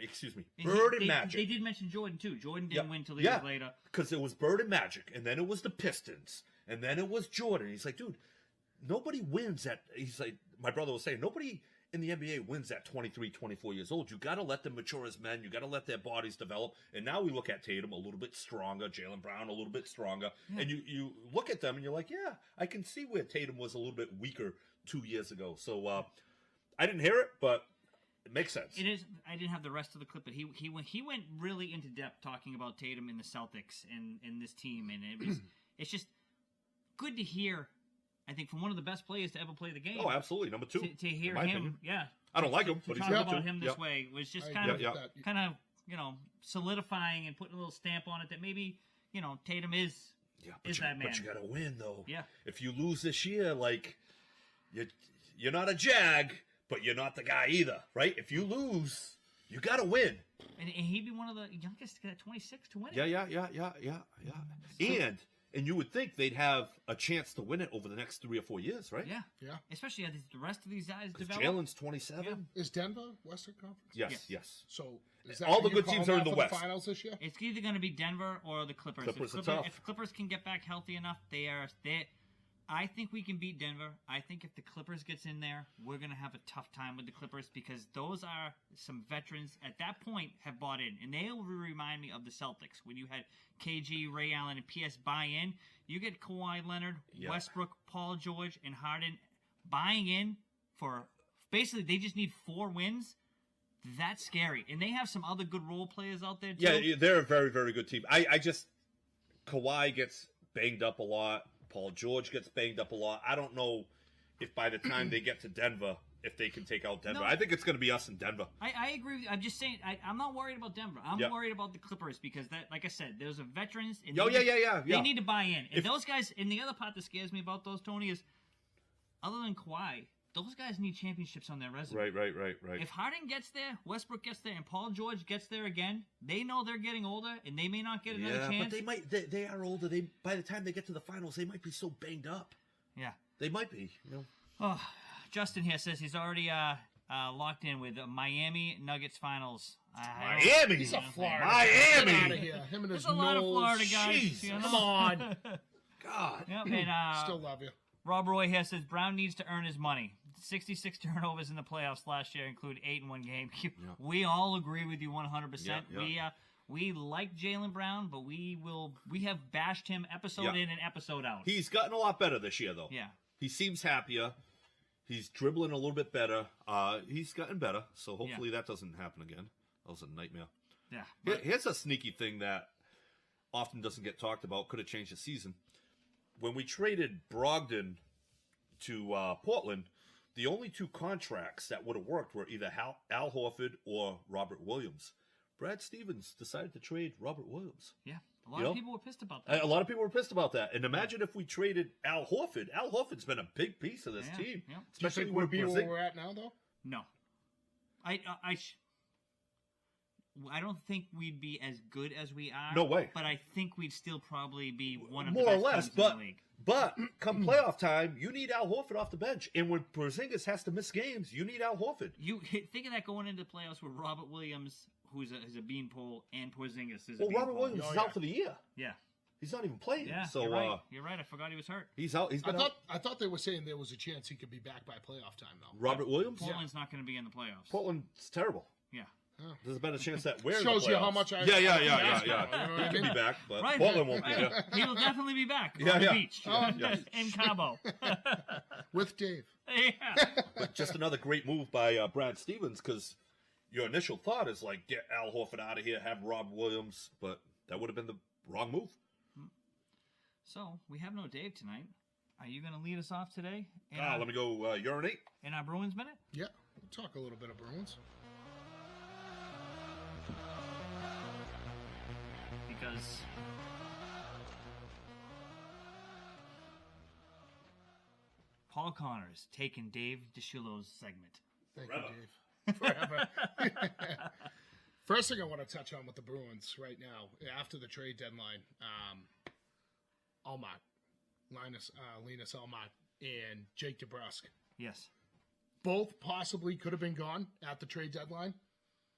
Bird and Magic. They did mention Jordan too. Jordan didn't win till years later. Because it was Bird and Magic, and then it was the Pistons, and then it was Jordan. He's like, dude, nobody wins at. He's like, my brother was saying, nobody in the NBA wins at 23, 24 years old. You got to let them mature as men. You got to let their bodies develop. And now we look at Tatum a little bit stronger, Jaylen Brown a little bit stronger, and you look at them and you're like, yeah, I can see where Tatum was a little bit weaker 2 years ago. So I didn't hear it, but it makes sense. It is. I didn't have the rest of the clip, but he went really into depth talking about Tatum and the Celtics and this team, and it's just good to hear. I think from one of the best players to ever play the game. Oh, absolutely, number 2. To hear in my him, opinion. yeah. I don't like him, to but he's talk number about 2. him this way was just I kind agree of with that. kind of solidifying and putting a little stamp on it that maybe Tatum is that man. But you got to win though. Yeah. If you lose this year, you're not a Jag, but you're not the guy either, right? If you lose, you got to win. And he'd be one of the youngest at 26 to win it. Yeah. And you would think they'd have a chance to win it over the next 3 or 4 years, right? Yeah. Yeah. Especially as the rest of these guys develop. Jalen's 27. Yeah. Is Denver Western Conference? Yes. So is that All what the you're good teams calling are in that the for West. finals this year? It's either going to be Denver or the Clippers. Clippers are tough. If Clippers can get back healthy enough, I think we can beat Denver. I think if the Clippers gets in there, we're going to have a tough time with the Clippers because those are some veterans at that point have bought in. And they will remind me of the Celtics. When you had KG, Ray Allen, and PS buy in, you get Kawhi Leonard, Westbrook, Paul George, and Harden buying in for basically they just need 4 wins. That's scary. And they have some other good role players out there, too. Yeah, they're a very, very good team. Kawhi gets banged up a lot. Paul George gets banged up a lot. I don't know if by the time they get to Denver, if they can take out Denver. No. I think it's going to be us in Denver. I agree. I'm just saying, I'm not worried about Denver. I'm worried about the Clippers because, that, like I said, those are veterans. And They need to buy in. And those guys, and the other part that scares me about those, Tony, is other than Kawhi, those guys need championships on their resume. Right. If Harden gets there, Westbrook gets there, and Paul George gets there again, they know they're getting older, and they may not get another chance. But they are older. By the time they get to the finals, they might be so banged up. Yeah. They might be. Oh, Justin here says he's already locked in with Miami Nuggets finals. Miami? He's a Florida. Miami! Get out of here. Him and his There's a lot of nose. Florida guys. Jeez, come on. God. Yep, and, Still love you. Rob Roy here says Brown needs to earn his money. 66 turnovers in the playoffs last year, include 8 in one game. We all agree with you 100%. We like Jaylen Brown, but we have bashed him episode in and episode out. He's gotten a lot better this year, though. Yeah. He seems happier. He's dribbling a little bit better. He's gotten better, so hopefully that doesn't happen again. That was a nightmare. Yeah. Here's a sneaky thing that often doesn't get talked about. Could have changed the season. When we traded Brogdon to Portland, the only 2 contracts that would have worked were either Al Horford or Robert Williams. Brad Stevens decided to trade Robert Williams. Yeah. A lot of people were pissed about that. A lot of people were pissed about that. And imagine if we traded Al Horford. Al Horford's been a big piece of this team. Do Yeah. you Especially think we'll be where we're at now, though? No. I don't think we'd be as good as we are. No way. But I think we'd still probably be one of more the or best less. teams in the league. But come playoff time, you need Al Horford off the bench. And when Porzingis has to miss games, you need Al Horford. You think of that going into the playoffs with Robert Williams, who's a beanpole, and Porzingis is a Well, beanpole. Robert Williams is out for the year. Yeah. He's not even playing. Yeah, So you're right. I forgot he was hurt. he's out. He's been out. I thought they were saying there was a chance he could be back by playoff time, though. Robert Williams? Portland's not going to be in the playoffs. Portland's terrible. Yeah. There's a better chance that we're in Shows the you how playoffs. much I Yeah. you know He what I could mean? be back, but Right. Portland won't be Right. there. He will definitely be back Yeah, on the yeah. beach in Cabo. With Dave. Yeah. But just another great move by Brad Stevens, because your initial thought is like, get Al Horford out of here, have Rob Williams, but that would have been the wrong move. So, we have no Dave tonight. Are you going to lead us off today? Let me go urinate. In our Bruins minute? Yeah, we'll talk a little bit of Bruins. Because Paul Connor's taking Dave DeShilo's segment. Thank Forever. you, Dave. Forever. First thing I want to touch on with the Bruins right now, after the trade deadline, Linus Allmark, and Jake DeBrusk. Yes. Both possibly could have been gone at the trade deadline.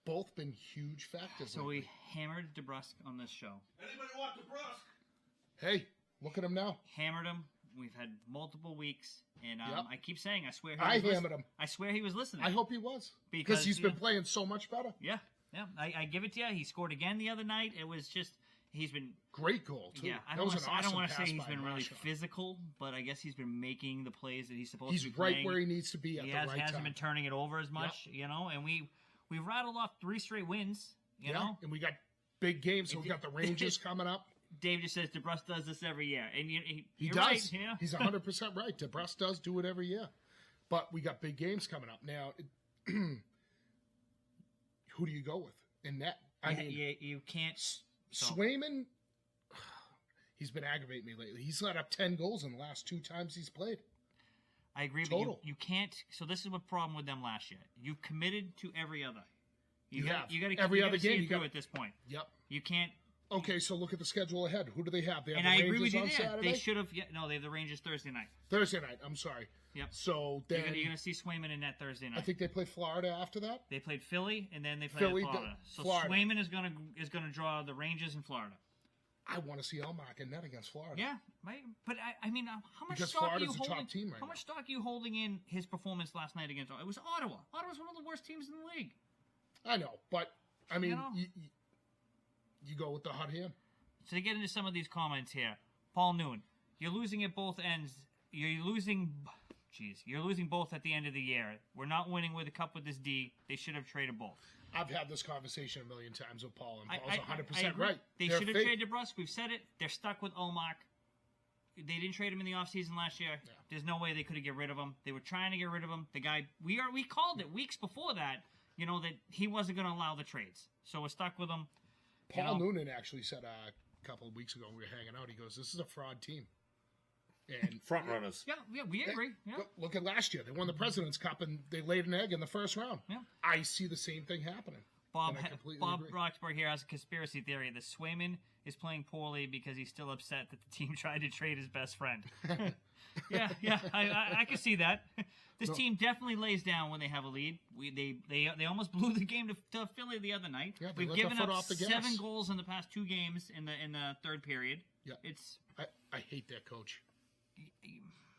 Both been huge factors. So lately. we hammered DeBrusk on this show. Anybody want DeBrusk? Hey, look at him now. Hammered him. We've had multiple weeks, and Yep. I keep saying I swear I he was hammered him. I swear he was listening. I hope he was. Because, He's been playing so much better. Yeah. I give it to you. He scored again the other night. It was just he's been Great goal, too. yeah. I That don't was want an to awesome say pass he's by been really Marchand. physical, but I guess he's been making the plays that he's supposed He's to be right playing. where he needs to be at He the right hasn't time. been turning it over as much, you know. And we rattled off 3 straight wins, you know. And we got big games. So we got the Rangers coming up. Dave just says DeBrusk does this every year, and He you're does. Right, yeah. He's 100% right. DeBrusk does do it every year. But we got big games coming up. Now, who do you go with in net? I mean, you can't. Swayman, he's been aggravating me lately. He's let up 10 goals in the last 2 times he's played. I agree, Total. but you can't. So this is what problem with them last year. You've committed to every other. You got to every other game. See You it through got at this point. Yep. You can't. Okay, so look at the schedule ahead. Who do they have? They have And the I Rangers agree with you on there. Saturday? They should have. Yeah, no, they have the Rangers Thursday night. Thursday night. I'm sorry. Yep. So then You're going to see Swayman in that Thursday night. I think they play Florida after that. They played Philly, and then they played Philly, Florida. So Florida. Swayman is going to draw the Rangers in Florida. I want to see Allmark in net against Florida. Yeah, right. But I mean, how much Because stock are you Florida's a holding? top team right how now. much stock are you holding in his performance last night against? It was Ottawa. Ottawa's one of the worst teams in the league. I know, but I mean, You know? you go with the hot hand. So to get into some of these comments here, Paul Noon, you're losing at both ends. You're losing both at the end of the year. We're not winning with a cup with this D. They should have traded both. I've had this conversation a million times with Paul, and I Paul's 100% agree. right. They They're should have fake. traded DeBrusk. We've said it. They're stuck with Omar. They didn't trade him in the offseason last year. Yeah. There's no way they could have get rid of him. They were trying to get rid of him. The guy, we called it weeks before that, you know, that he wasn't going to allow the trades. So we're stuck with him. Paul Noonan actually said a couple of weeks ago when we were hanging out, he goes, "This is a fraud team." And Front runners. Yeah, we agree. Yeah. look at last year. They won the President's Cup, and they laid an egg in the first round. Yeah. I see the same thing happening. Bob And I completely Bob agree. Roxburgh here has a conspiracy theory that Swayman is playing poorly because he's still upset that the team tried to trade his best friend. yeah, I can see that. This team definitely lays down when they have a lead. They almost blew the game to Philly the other night. Yeah, they We've let the given foot up off the 7 gas. goals in the past 2 games in the third period. Yeah. It's I hate that coach.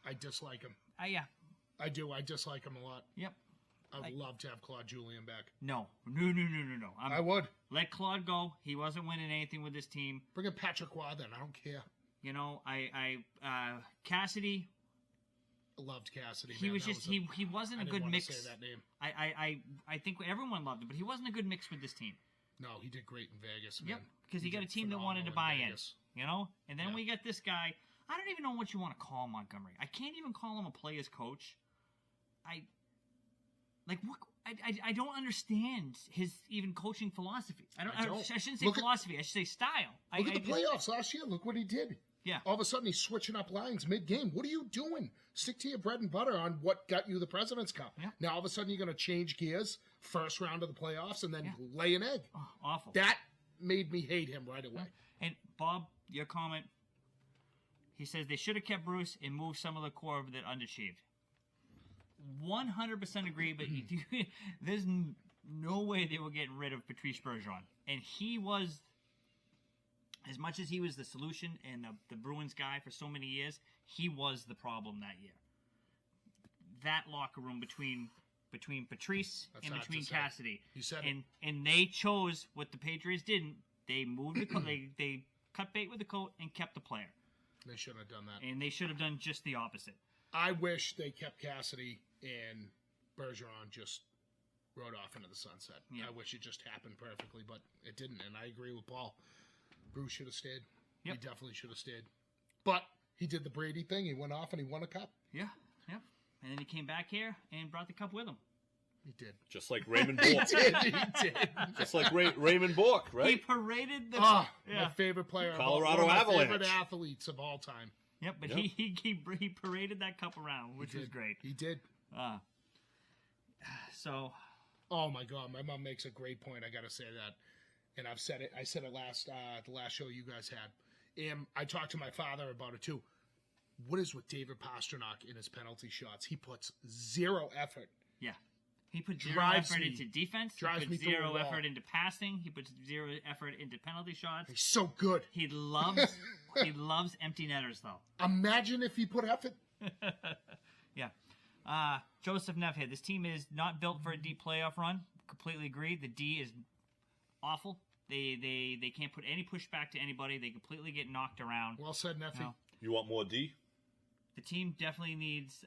I dislike him. yeah. I do. I dislike him a lot. Yep. I'd love to have Claude Julien back. No. I would. Let Claude go. He wasn't winning anything with this team. Bring in Patrick Waugh then. I don't care. You know, Cassidy. I loved Cassidy. He man. was That just was he wasn't I a didn't good want mix. to say that name. I think everyone loved him, but he wasn't a good mix with this team. No, he did great in Vegas. Yep, Man. because he got a did team that wanted to phenomenal buy in. Vegas. You know, and then Yeah. we got this guy. I don't even know what you want to call Montgomery. I can't even call him a player's coach. I don't understand his even coaching philosophy. I shouldn't say philosophy. I should say style. Look at the playoffs last year. Look what he did. Yeah. All of a sudden, he's switching up lines mid-game. What are you doing? Stick to your bread and butter on what got you the President's Cup. Yeah. Now, all of a sudden, you're going to change gears first round of the playoffs and then lay an egg. Oh, awful. That made me hate him right away. And Bob, your comment. He says they should have kept Bruce and moved some of the core that underachieved. 100% agree, but there's no way they were getting rid of Patrice Bergeron. And he was, as much as he was the solution and the Bruins guy for so many years, he was the problem that year. That locker room between Patrice That's and hard between to say. Cassidy. You said it. And they chose what the Patriots didn't. They moved the coat. They cut bait with the coat and kept the player. They shouldn't have done that. And they should have done just the opposite. I wish they kept Cassidy and Bergeron just rode off into the sunset. Yeah. I wish it just happened perfectly, but it didn't. And I agree with Paul. Bruce should have stayed. Yep. He definitely should have stayed. But he did the Brady thing. He went off and he won a cup. Yeah. And then he came back here and brought the cup with him. He did. Just like Raymond Bork. He did. Just like Raymond Bork, He right? paraded the. My favorite player. Colorado one of my Avalanche. favorite athletes of all time. Yep, but Yep. he paraded that cup around, which was great. He did. So. Oh my God, my mom makes a great point. I got to say that, and I've said it. I said it the last show you guys had, and I talked to my father about it too. What is with David Pastrnak in his penalty shots? He puts zero effort. Yeah. He put zero Drives effort me- into defense. drives He me puts through a zero wall. effort into passing. He puts zero effort into penalty shots. He's so good. He loves empty netters though. Imagine if he put effort. Yeah. Joseph Neff here. This team is not built for a deep playoff run. Completely agree. The D is awful. They can't put any pushback to anybody. They completely get knocked around. Well said, Neffy. No. You want more D? The team definitely needs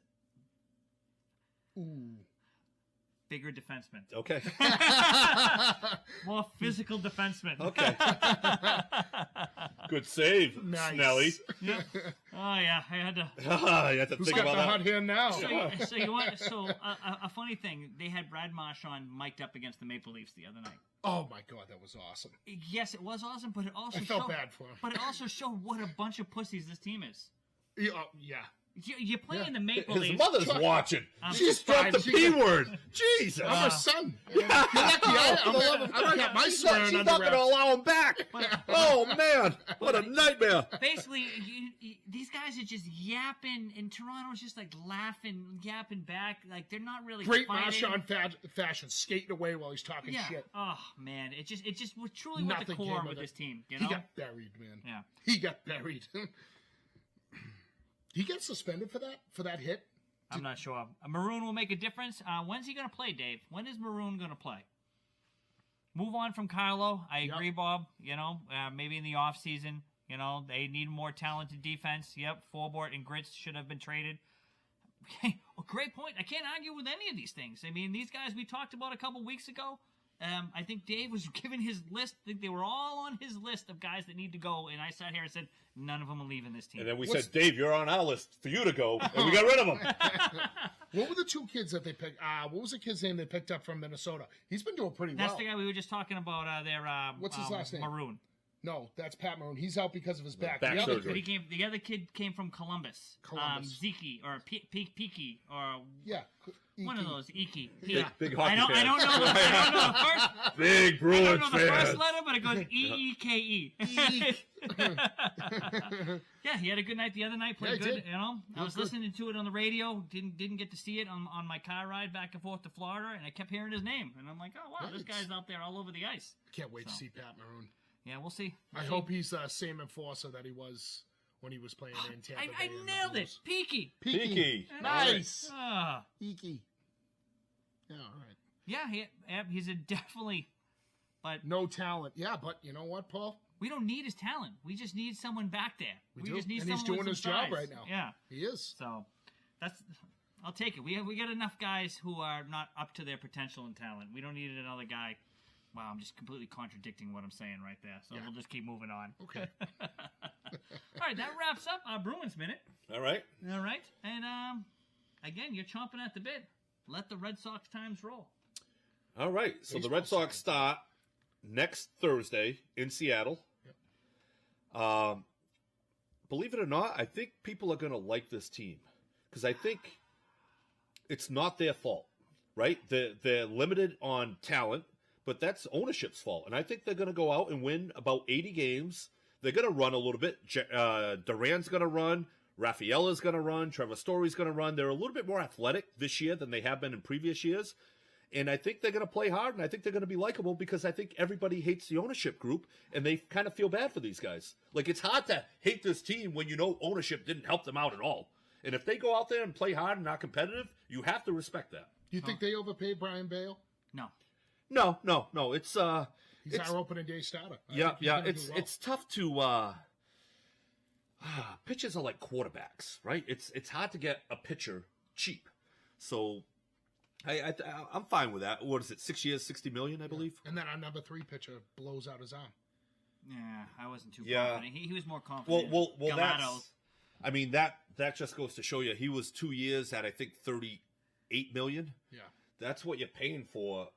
bigger defensemen. Okay. More physical defensemen. Okay. Good save, Nice. Snelly. Yeah. Oh yeah, I had to. you have to Who's think got about the hot that. hand now? So you want a funny thing? They had Brad Marchand mic'd up against the Maple Leafs the other night. Oh my God, that was awesome. Yes, it was awesome, but it also I felt showed, bad for him. But it also showed what a bunch of pussies this team is. Yeah. You're playing the Maple His Leafs. mother's watching. She's She dropped fine. the She P got- word. Jesus. I'm her son. You're lucky I don't got my swearing She's under not going to wraps. allow him back. Oh, man. What a nightmare. Basically, these guys are just yapping, and Toronto's just like laughing, yapping back. Like they're not really Great fighting. Marchand fashion, skating away while he's talking Yeah. shit. Oh man, it just was truly what the Nothing core came with of this it. team. You He know? got buried, man. Yeah. He got buried. He got suspended for that hit. I'm not sure. Maroon will make a difference. When's he going to play, Dave? When is Maroon going to play? Move on from Carlo. I agree, Bob. You know, maybe in the offseason, you know, they need more talented defense. Yep, Forbort and Grits should have been traded. Okay, well, great point. I can't argue with any of these things. I mean, these guys we talked about a couple weeks ago. I think Dave was given his list. I think they were all on his list of guys that need to go, and I sat here and said, none of them are leaving this team. And then we said, Dave, you're on our list for you to go, and we got rid of him. What were the two kids that they picked? What was the kid's name they picked up from Minnesota? He's been doing pretty That's well. the guy we were just talking about there. What's his last name? Maroon. No, that's Pat Maroon. He's out because of his back. Back The other- surgery. But the other kid came from Columbus. Columbus. Zeke or Peaky or Yeah. one of those. Iki. Big hockey I don't fan. know the first. Big I Bruins don't know the first fan. letter, but it goes E-E-K-E. Yeah, he had a good night the other night. Played Yeah, he good. did. You know, I was was good. listening to it on the radio. Didn't get to see it on my car ride back and forth to Florida, and I kept hearing his name, and I'm like, oh wow, this Nice. guy's out there all over the ice. Can't wait to see Pat Maroon. Yeah, we'll see. I hope he's the same enforcer that he was when he was playing in Tampa I Bay. nailed it. Peaky. Peaky. Nice. Ah. Peaky. Yeah, all right. Yeah, he's a definitely. But No talent. Yeah, but you know what, Paul? we don't need his talent. We just need someone back there. We do. just need And he's someone doing with his some job size. right now. Yeah. He is. So I'll take it. We got enough guys who are not up to their potential and talent. We don't need another guy. Wow, I'm just completely contradicting what I'm saying right there. So we'll just keep moving on. Okay. All right, that wraps up our Bruins minute. All right. All right, and again, you're chomping at the bit. Let the Red Sox times roll. All right. So the Baseball Red Sox start next Thursday in Seattle. Believe it or not, I think people are going to like this team because I think it's not their fault, right? They're limited on talent, but that's ownership's fault. And I think they're going to go out and win about 80 games. They're going to run a little bit. Duran's going to run. Rafaela's going to run. Trevor Story's going to run. They're a little bit more athletic this year than they have been in previous years. And I think they're going to play hard, and I think they're going to be likable because I think everybody hates the ownership group, and they kind of feel bad for these guys. Like, it's hard to hate this team when you know ownership didn't help them out at all. And if they go out there and play hard and not competitive, you have to respect that. Do you think they overpaid Brian Bale? No. No. It's He's our opening day starter. I yeah. think he's gonna do well. It's tough to. Pitchers are like quarterbacks, right? It's hard to get a pitcher cheap. So I'm fine with that. What is it? 6 years, $60 million, I believe. And then our number 3 pitcher blows out his arm. Yeah, I wasn't too Yeah. confident. He was more confident. Well, Galato. that's. I mean that just goes to show you he was 2 years at I think $38 million. Yeah. That's what you're paying for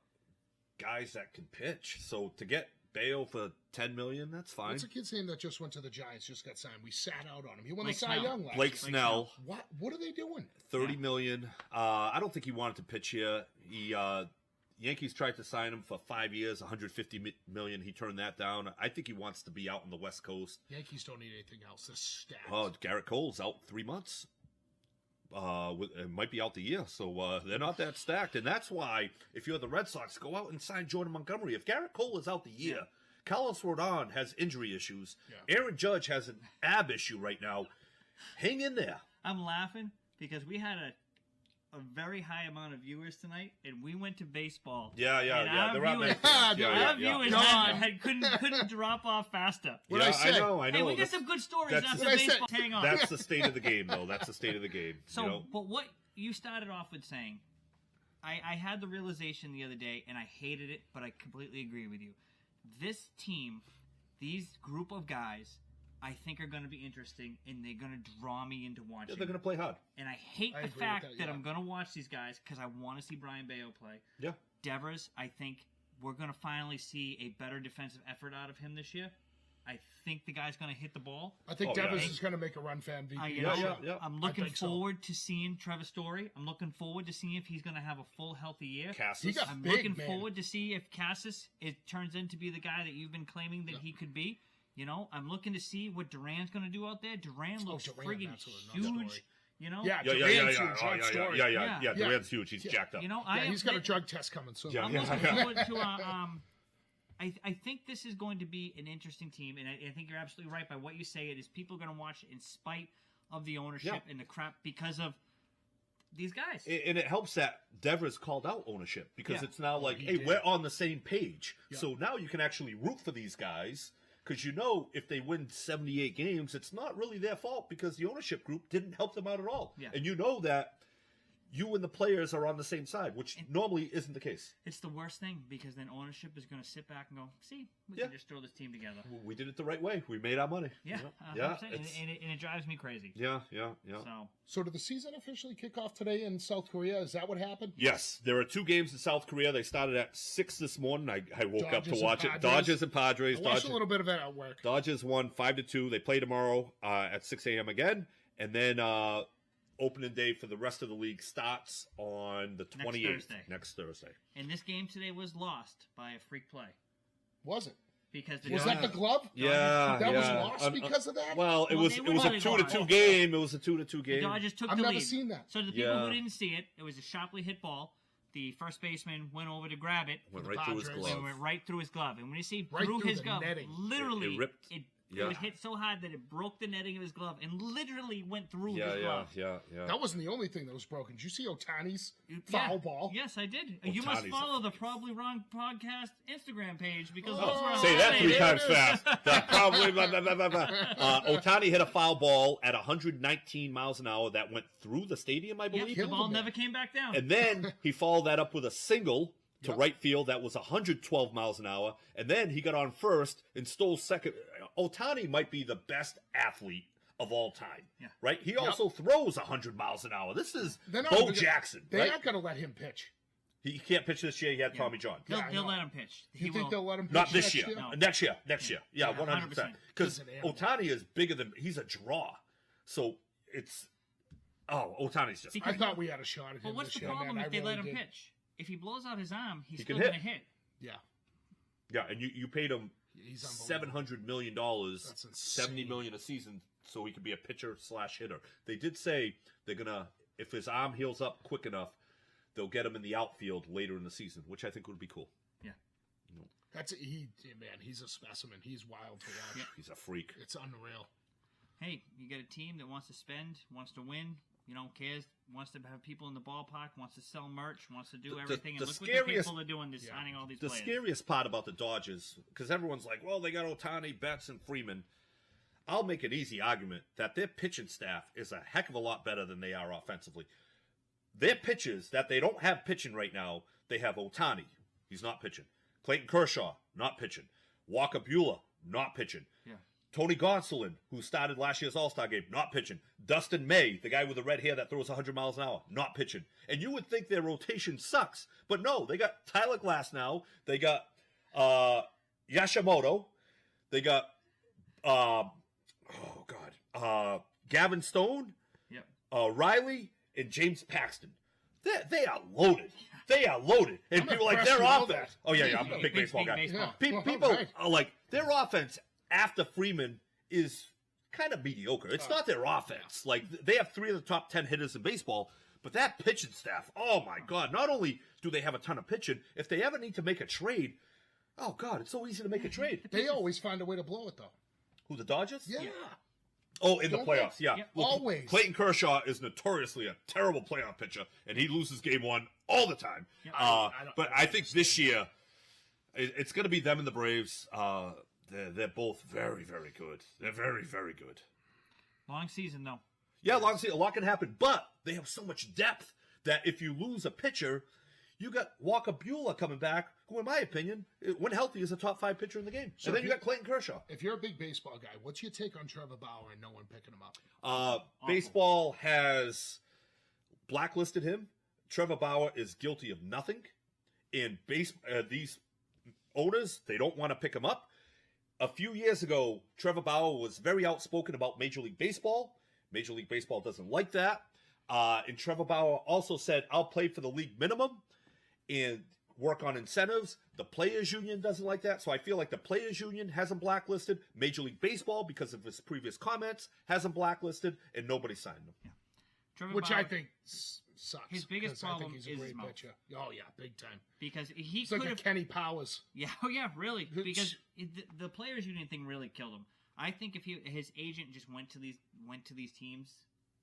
guys that can pitch. So to get Bale for $10 million, that's fine. What's a kid's name that just went to the Giants, just got signed? We sat out on him. He won Blake the Cy Snell. Young last Blake year. Snell, What are they doing? $30 million. I don't think he wanted to pitch here. He Yankees tried to sign him for 5 years, $150 million. He turned that down. I think he wants to be out on the West Coast. Yankees don't need anything else. They're stacked. Oh, Garrett Cole's out 3 months. It might be out the year, so they're not that stacked, and that's why if you're the Red Sox, go out and sign Jordan Montgomery. If Garrett Cole is out the year, Carlos Rodon has injury issues. Yeah. Aaron Judge has an ab issue right now. Hang in there. I'm laughing because we had a very high amount of viewers tonight, and we went to baseball. Yeah. Our They're out viewers, there. our viewers couldn't drop off faster. What I say? I know. Hey, we got some good stories that's after what I baseball. said. Hang on. That's the state of the game, though. That's the state of the game. So, you know? but what you started off with saying, I had the realization the other day, and I hated it, but I completely agree with you. This team, these group of guys, I think are going to be interesting, and they're going to draw me into watching. Yeah, they're going to play hard. And I hate I the agree fact with that that, yeah. I'm going to watch these guys because I want to see Brian Bayo play. Yeah. Devers, I think we're going to finally see a better defensive effort out of him this year. I think the guy's going to hit the ball. I think Oh, yeah. Devers is going to make a run for MVP. You know, yeah. I'm looking think so. forward to seeing Trevor Story. I'm looking forward to seeing if he's going to have a full, healthy year. Cassis. He got I'm big, looking man. forward to see if Cassis turns into be the guy that you've been claiming that he could be. You know, I'm looking to see what Duran's going to do out there. Duran looks Duran, friggin' that's another huge. story. You know, Yeah, Yeah. Duran's huge, hard story. Yeah. Yeah. Duran's huge. He's jacked up. You know, Yeah, he's got a drug test coming soon. Yeah. I'm looking forward to I think this is going to be an interesting team, and I think you're absolutely right by what you say. It is people are going to watch it in spite of the ownership Yeah. and the crap because of these guys. And it helps that Devers called out ownership because Yeah. it's now like, he hey, did. we're on the same page. Yeah. So now you can actually root for these guys because you know if they win 78 games, it's not really their fault because the ownership group didn't help them out at all. Yeah. And you know that you and the players are on the same side, which normally isn't the case. It's the worst thing because then ownership is going to sit back and go, see, we Yeah. can just throw this team together. We did it the right way. We made our money. Yeah, Yeah. 100%. And it drives me crazy. Yeah. So, So did the season officially kick off today in South Korea? Is that what happened? Yes, there are 2 games in South Korea. They started at 6 this morning. I woke up Dodgers to and watch it. Padres. Dodgers and Padres. I watched a little bit of it at work. Dodgers won 5-2. They play tomorrow at 6 a.m. again, and then opening day for the rest of the league starts on the 28th. Next Thursday. and this game today was lost by a freak play Was it? because the Was that the glove? Yeah, That was yeah. lost because of that? Well, it Well, was they it was a won. 2-2 game. It was a 2-2 the game. Dodgers took I've the never lead. seen that. So the people Yeah. who didn't see it, it was a sharply hit ball. The first baseman went over to grab it. Went the right through his Padres. glove. It went right through his glove. And when you see Right through through his the glove, netting. literally, It ripped. It was hit so hard that it broke the netting of his glove and literally went through his glove. Yeah. That wasn't the only thing that was broken. Did you see Ohtani's foul ball? Yes, I did. You must Ohtani's follow the Probably Wrong Podcast Instagram page because those were Say that 3 times it is. fast. Probably. Ohtani hit a foul ball at 119 miles an hour that went through the stadium, I believe. The ball never came back down. And then he followed that up with a single to right field that was 112 miles an hour. And then he got on first and stole second. Ohtani might be the best athlete of all time, right? He also throws 100 miles an hour. This is Bo Jackson, They right? aren't going to let him pitch. He can't pitch this year. He had Tommy John. They'll let him pitch. You think they'll let him pitch Not this year. No. Next year. Yeah, 100%. Because He's an animal. Ohtani is bigger than he's a draw. So it's Ohtani's just. I thought we had a shot at him But what's this the year, problem man. if they I let really him did. pitch? If he blows out his arm, he's He still can going to hit. Yeah. Yeah, and you paid him He's unbelievable. $700 million, That's insane. $70 million a season, so he could be a pitcher/hitter. They did say they're gonna, if his arm heals up quick enough, they'll get him in the outfield later in the season, which I think would be cool. Yeah. Man, he's a specimen. He's wild to watch. He's a freak. It's unreal. Hey, you got a team that wants to spend, wants to win, cares, wants to have people in the ballpark, wants to sell merch, wants to do everything. And look what the people are doing, they're signing all these The players. scariest part about the Dodgers, because everyone's like, well, they got Ohtani, Betts, and Freeman. I'll make an easy argument that their pitching staff is a heck of a lot better than they are offensively. Their pitchers that they don't have pitching right now, they have Ohtani. He's not pitching. Clayton Kershaw, not pitching. Walker Buehler, not pitching. Yeah. Tony Gonsolin, who started last year's All-Star game, not pitching. Dustin May, the guy with the red hair that throws 100 miles an hour, not pitching. And you would think their rotation sucks, but no, they got Tyler Glasnow, they got Yashimoto, they got Gavin Stone, Riley, and James Paxton. They are loaded. They are loaded. And I'm people are like, impressed their with all offense. that. Oh, yeah, I'm a big baseball guy. baseball. Yeah. People Right. are like, their offense after Freeman is kind of mediocre. It's not their offense. Like, they have 3 of the top 10 hitters in baseball, but that pitching staff, oh my God, not only do they have a ton of pitching, if they ever need to make a trade, oh God, it's so easy to make a trade. They always find a way to blow it, though. Who, the Dodgers? Yeah. Oh, in the Don't playoffs, they? yeah. Yeah, Well, always. Clayton Kershaw is notoriously a terrible playoff pitcher, and he loses game 1 all the time. But I think this year, it's going to be them and the Braves. They're both very, very good. They're very, very good. Long season, though. Yeah, long season, a lot can happen, but they have so much depth that if you lose a pitcher, you got Walker Buehler coming back, who, in my opinion, when healthy, is a top 5 pitcher in the game. So and then you got Clayton Kershaw. If you're a big baseball guy, what's your take on Trevor Bauer and no one picking him up? Baseball has blacklisted him. Trevor Bauer is guilty of nothing. And these owners, they don't want to pick him up. A few years ago, Trevor Bauer was very outspoken about Major League Baseball. Major League Baseball doesn't like that. And Trevor Bauer also said, I'll play for the league minimum and work on incentives. The Players Union doesn't like that. So I feel like the Players Union has him blacklisted. Major League Baseball, because of his previous comments, has him blacklisted, and nobody signed him. Yeah. Trevor Which Bauer, I think sucks. His biggest 'cause I problem think he's a is great his mouth. pitcher. Oh, yeah, big time. because he It's could like a have. Kenny Powers. Yeah, really. Because the Players Union thing really killed him. I think if his agent just went to these teams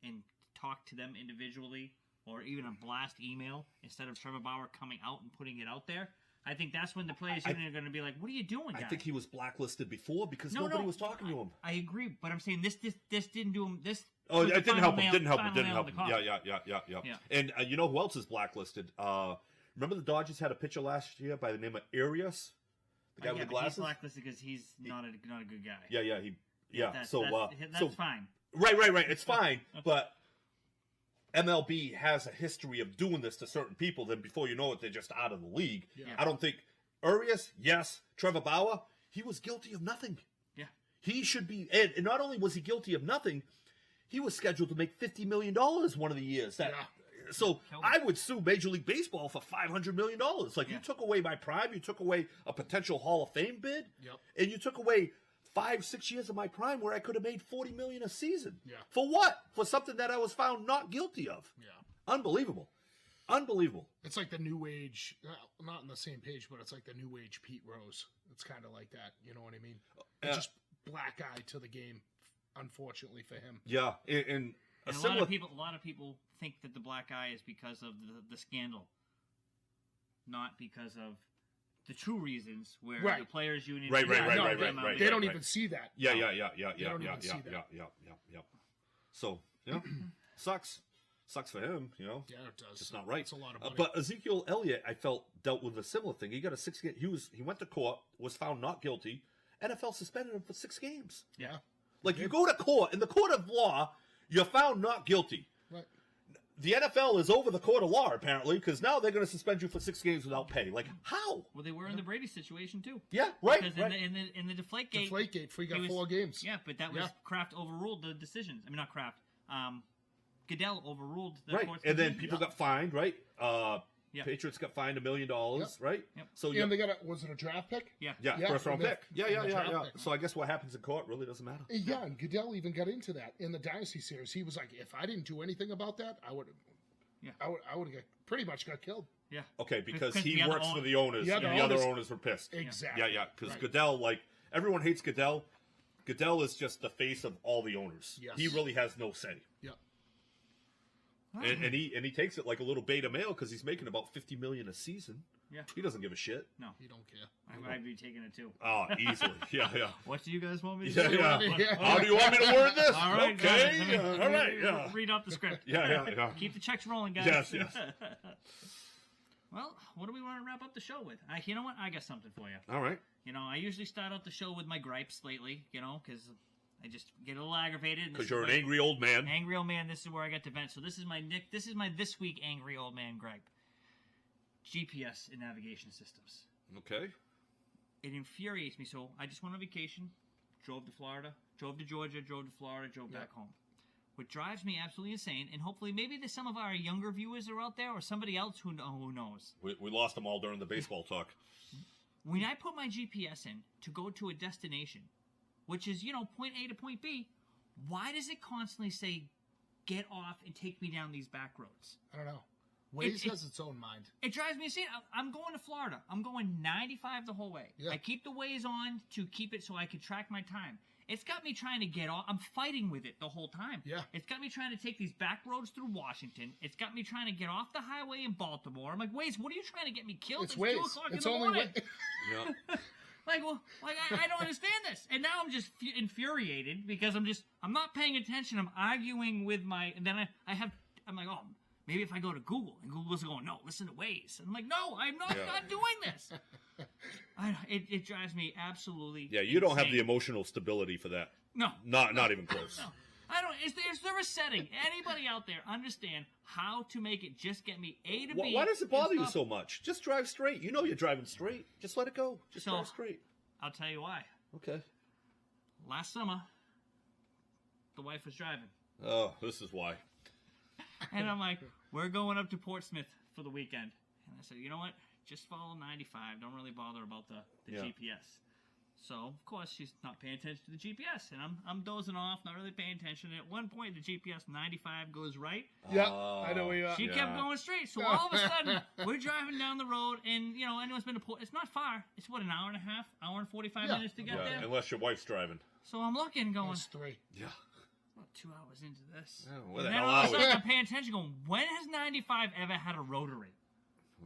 and talked to them individually, or even a blast email instead of Trevor Bauer coming out and putting it out there, I think that's when the Players Union are going to be like, "What are you doing, guys?" I think he was blacklisted before because nobody was talking to him. I agree, but I'm saying this didn't do him. This Oh, was it the didn't final help him. nail- Didn't help him. final Didn't nail help in him. the coffin. Yeah. Yeah. And you know who else is blacklisted? Remember the Dodgers had a pitcher last year by the name of Arias, the guy with the but he's glasses. blacklisted because he's not a good guy. Yeah. That's So fine. Right. It's fine, but MLB has a history of doing this to certain people. Then before you know it, they're just out of the league. Yeah. I don't think Arias. Yes, Trevor Bauer. He was guilty of nothing. Yeah. He should be, and not only was he guilty of nothing, he was scheduled to make $50 million one of the years. So I would sue Major League Baseball for $500 million. Like, you took away my prime, you took away a potential Hall of Fame bid, and you took away 5-6 years of my prime where I could have made $40 million a season. Yeah. For what? For something that I was found not guilty of. Yeah. Unbelievable. It's like the new age, not on the same page, but it's like the new age Pete Rose. It's kind of like that. You know what I mean? It just black eye to the game, unfortunately for him. Yeah, and And a lot of people think that the black eye is because of the scandal, not because of the true reasons where Right. the players' union. Right. They don't even see that. Yeah. don't even see that. So, sucks for him, Yeah, it does. It's not right. It's a lot of money. But Ezekiel Elliott, I felt, dealt with a similar thing. He got a 6-game. He went to court, was found not guilty. NFL suspended him for 6 games. Yeah. Like, you go to court, in the court of law, you're found not guilty. Right. The NFL is over the court of law, apparently, because now they're going to suspend you for 6 games without pay. Like, how? Well, they were in the Brady situation too. Yeah, right. Because in the Deflategate, Deflategate, he got he was- 4 games. Yeah, but that was Kraft overruled the decisions. I mean, not Kraft. Goodell overruled the Right, court's and then decision. people got fined, right? Yeah. Patriots got fined $1 million, right? Yep. So And they got was it a draft pick? Yeah. yeah, Yeah, first round and pick. the draft pick. So I guess what happens in court really doesn't matter. Yeah, and Goodell even got into that in the Dynasty series. He was like, if I didn't do anything about that, I would have pretty much got killed. Yeah. Okay, because Because he the other works for own- the owners, Yeah, and the the other owners- owners were pissed. Exactly. Yeah, because Right. Goodell, like, everyone hates Goodell. Goodell is just the face of all the owners. Yes. He really has no say. Yeah. And he takes it like a little beta male because he's making about $50 million a season. Yeah. He doesn't give a shit. No. You don't care. I'd be taking it too. Oh, easily. Yeah. What do you guys want me to Yeah, do? yeah. How do you want me to word this? All right, Okay. guys, All right. Yeah. Read off the script. Yeah. Keep the checks rolling, guys. Yes. Well, what do we want to wrap up the show with? You know what? I got something for you. All right. I usually start out the show with my gripes lately, because I just get a little aggravated. Because you're an angry old man. Angry old man, this is where I get to vent. So this is my this week angry old man gripe. GPS and navigation systems. Okay. It infuriates me. So I just went on vacation, drove to Florida, drove to Georgia, drove to Florida, drove back home. What drives me absolutely insane, and hopefully maybe there's some of our younger viewers are out there or somebody else who knows. We lost them all during the baseball talk. When I put my GPS in to go to a destination, which is, point A to point B, why does it constantly say, get off and take me down these back roads? I don't know. Waze has its own mind. It drives me insane. I'm going to Florida. I'm going 95 the whole way. Yeah. I keep the Waze on to keep it so I can track my time. It's got me trying to get off. I'm fighting with it the whole time. Yeah. It's got me trying to take these back roads through Washington. It's got me trying to get off the highway in Baltimore. I'm like, Waze, what are you trying to get me killed? It's 2 Waze. o'clock It's in the only morning. Waze. Yeah. I don't understand this. And now I'm just infuriated because I'm not paying attention. I'm arguing with and then I'm like, oh, maybe if I go to Google, and Google's going, no, listen to Waze. And I'm like, no, I'm not doing this. It drives me absolutely Yeah, you don't have the insane. emotional stability for that. No. Not even close. No. I don't. Is there a setting? Anybody out there understand how to make it just get me A to B? Why does it bother you and so much? Just drive straight. You know you're driving straight. Just let it go. Just drive straight. I'll tell you why. Okay. Last summer, the wife was driving. Oh, this is why. And I'm like, we're going up to Portsmouth for the weekend. And I said, you know what? Just follow 95. Don't really bother about the GPS. So, of course, she's not paying attention to the GPS. And I'm dozing off, not really paying attention. And at one point, the GPS 95 goes right. Yeah, I know where you are. She kept going straight. So all of a sudden, we're driving down the road. And, anyone's been to Port. It's not far. It's, an hour and a half, hour and 45 minutes to get there. Unless your wife's driving. So I'm looking, going, That's 3. Yeah. about 2 hours into this. Yeah, where the And then hell all of are a we? sudden, I'm paying attention, going, when has 95 ever had a rotary?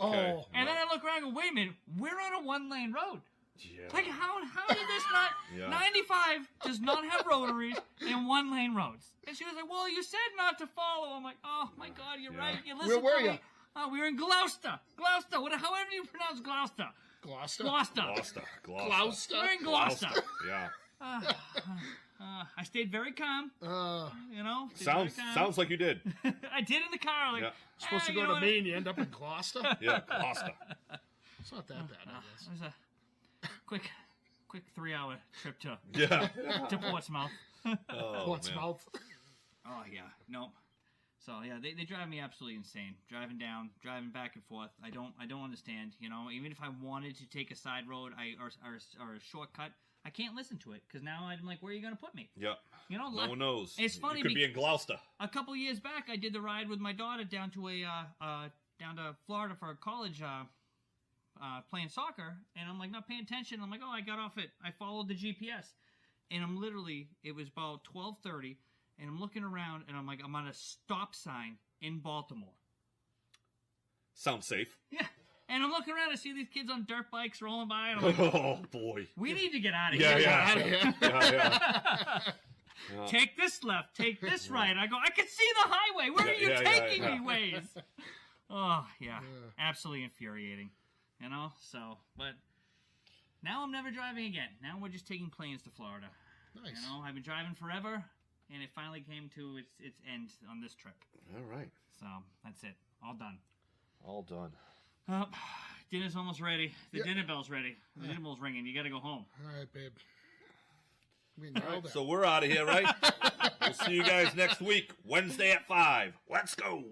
Okay. Oh. And then I look around and go, wait a minute, we're on a 1-lane road. Yeah. Like, how did this not... Yeah. 95 does not have rotaries and 1-lane roads. And she was like, well, you said not to follow. I'm like, oh, my God, you're right. You listened Where were to you? me. Oh, we were in Gloucester. However you pronounce Gloucester. Gloucester? Gloucester. Gloucester? We're in Gloucester. Yeah. I stayed very calm, stayed very calm. Sounds like you did. I did in the car, like... Yeah. Supposed to you go know to what? Maine, you end up in Gloucester? Yeah, Gloucester. It's not that bad, I guess. It was a quick 3-hour trip to Yeah. Portsmouth. Oh, Portsmouth. Oh, yeah. Nope. So, yeah, they drive me absolutely insane. Driving driving back and forth. I don't understand, Even if I wanted to take a side road or a shortcut, I can't listen to it because now I'm like, where are you going to put me? Yeah. No one knows. It's funny You could be in Gloucester. A couple years back, I did the ride with my daughter down to down to Florida for college playing soccer, and I'm like not paying attention. I'm like, oh, I got off it. I followed the GPS. and I'm literally, it was about 12:30, and I'm looking around, and I'm like, I'm on a stop sign in Baltimore. Sounds safe. Yeah. And I'm looking around, I see these kids on dirt bikes rolling by, and I'm like, Oh, boy. we need to get out of Yeah, here. yeah. Out of here. Yeah. Take this left, take this right. I go, I can see the highway. Where are you taking me, Waze? Oh, yeah. Absolutely infuriating. You know, so, but now I'm never driving again. Now we're just taking planes to Florida. Nice. You know, I've been driving forever, and it finally came to its end on this trip. All right. So, that's it. All done. All done. Dinner's almost ready. The Yeah. dinner bell's ready. The dinner bell's ringing. You got to go home. All right, babe. We All know right, that. so we're out of here, right? We'll see you guys next week, Wednesday at 5. Let's go.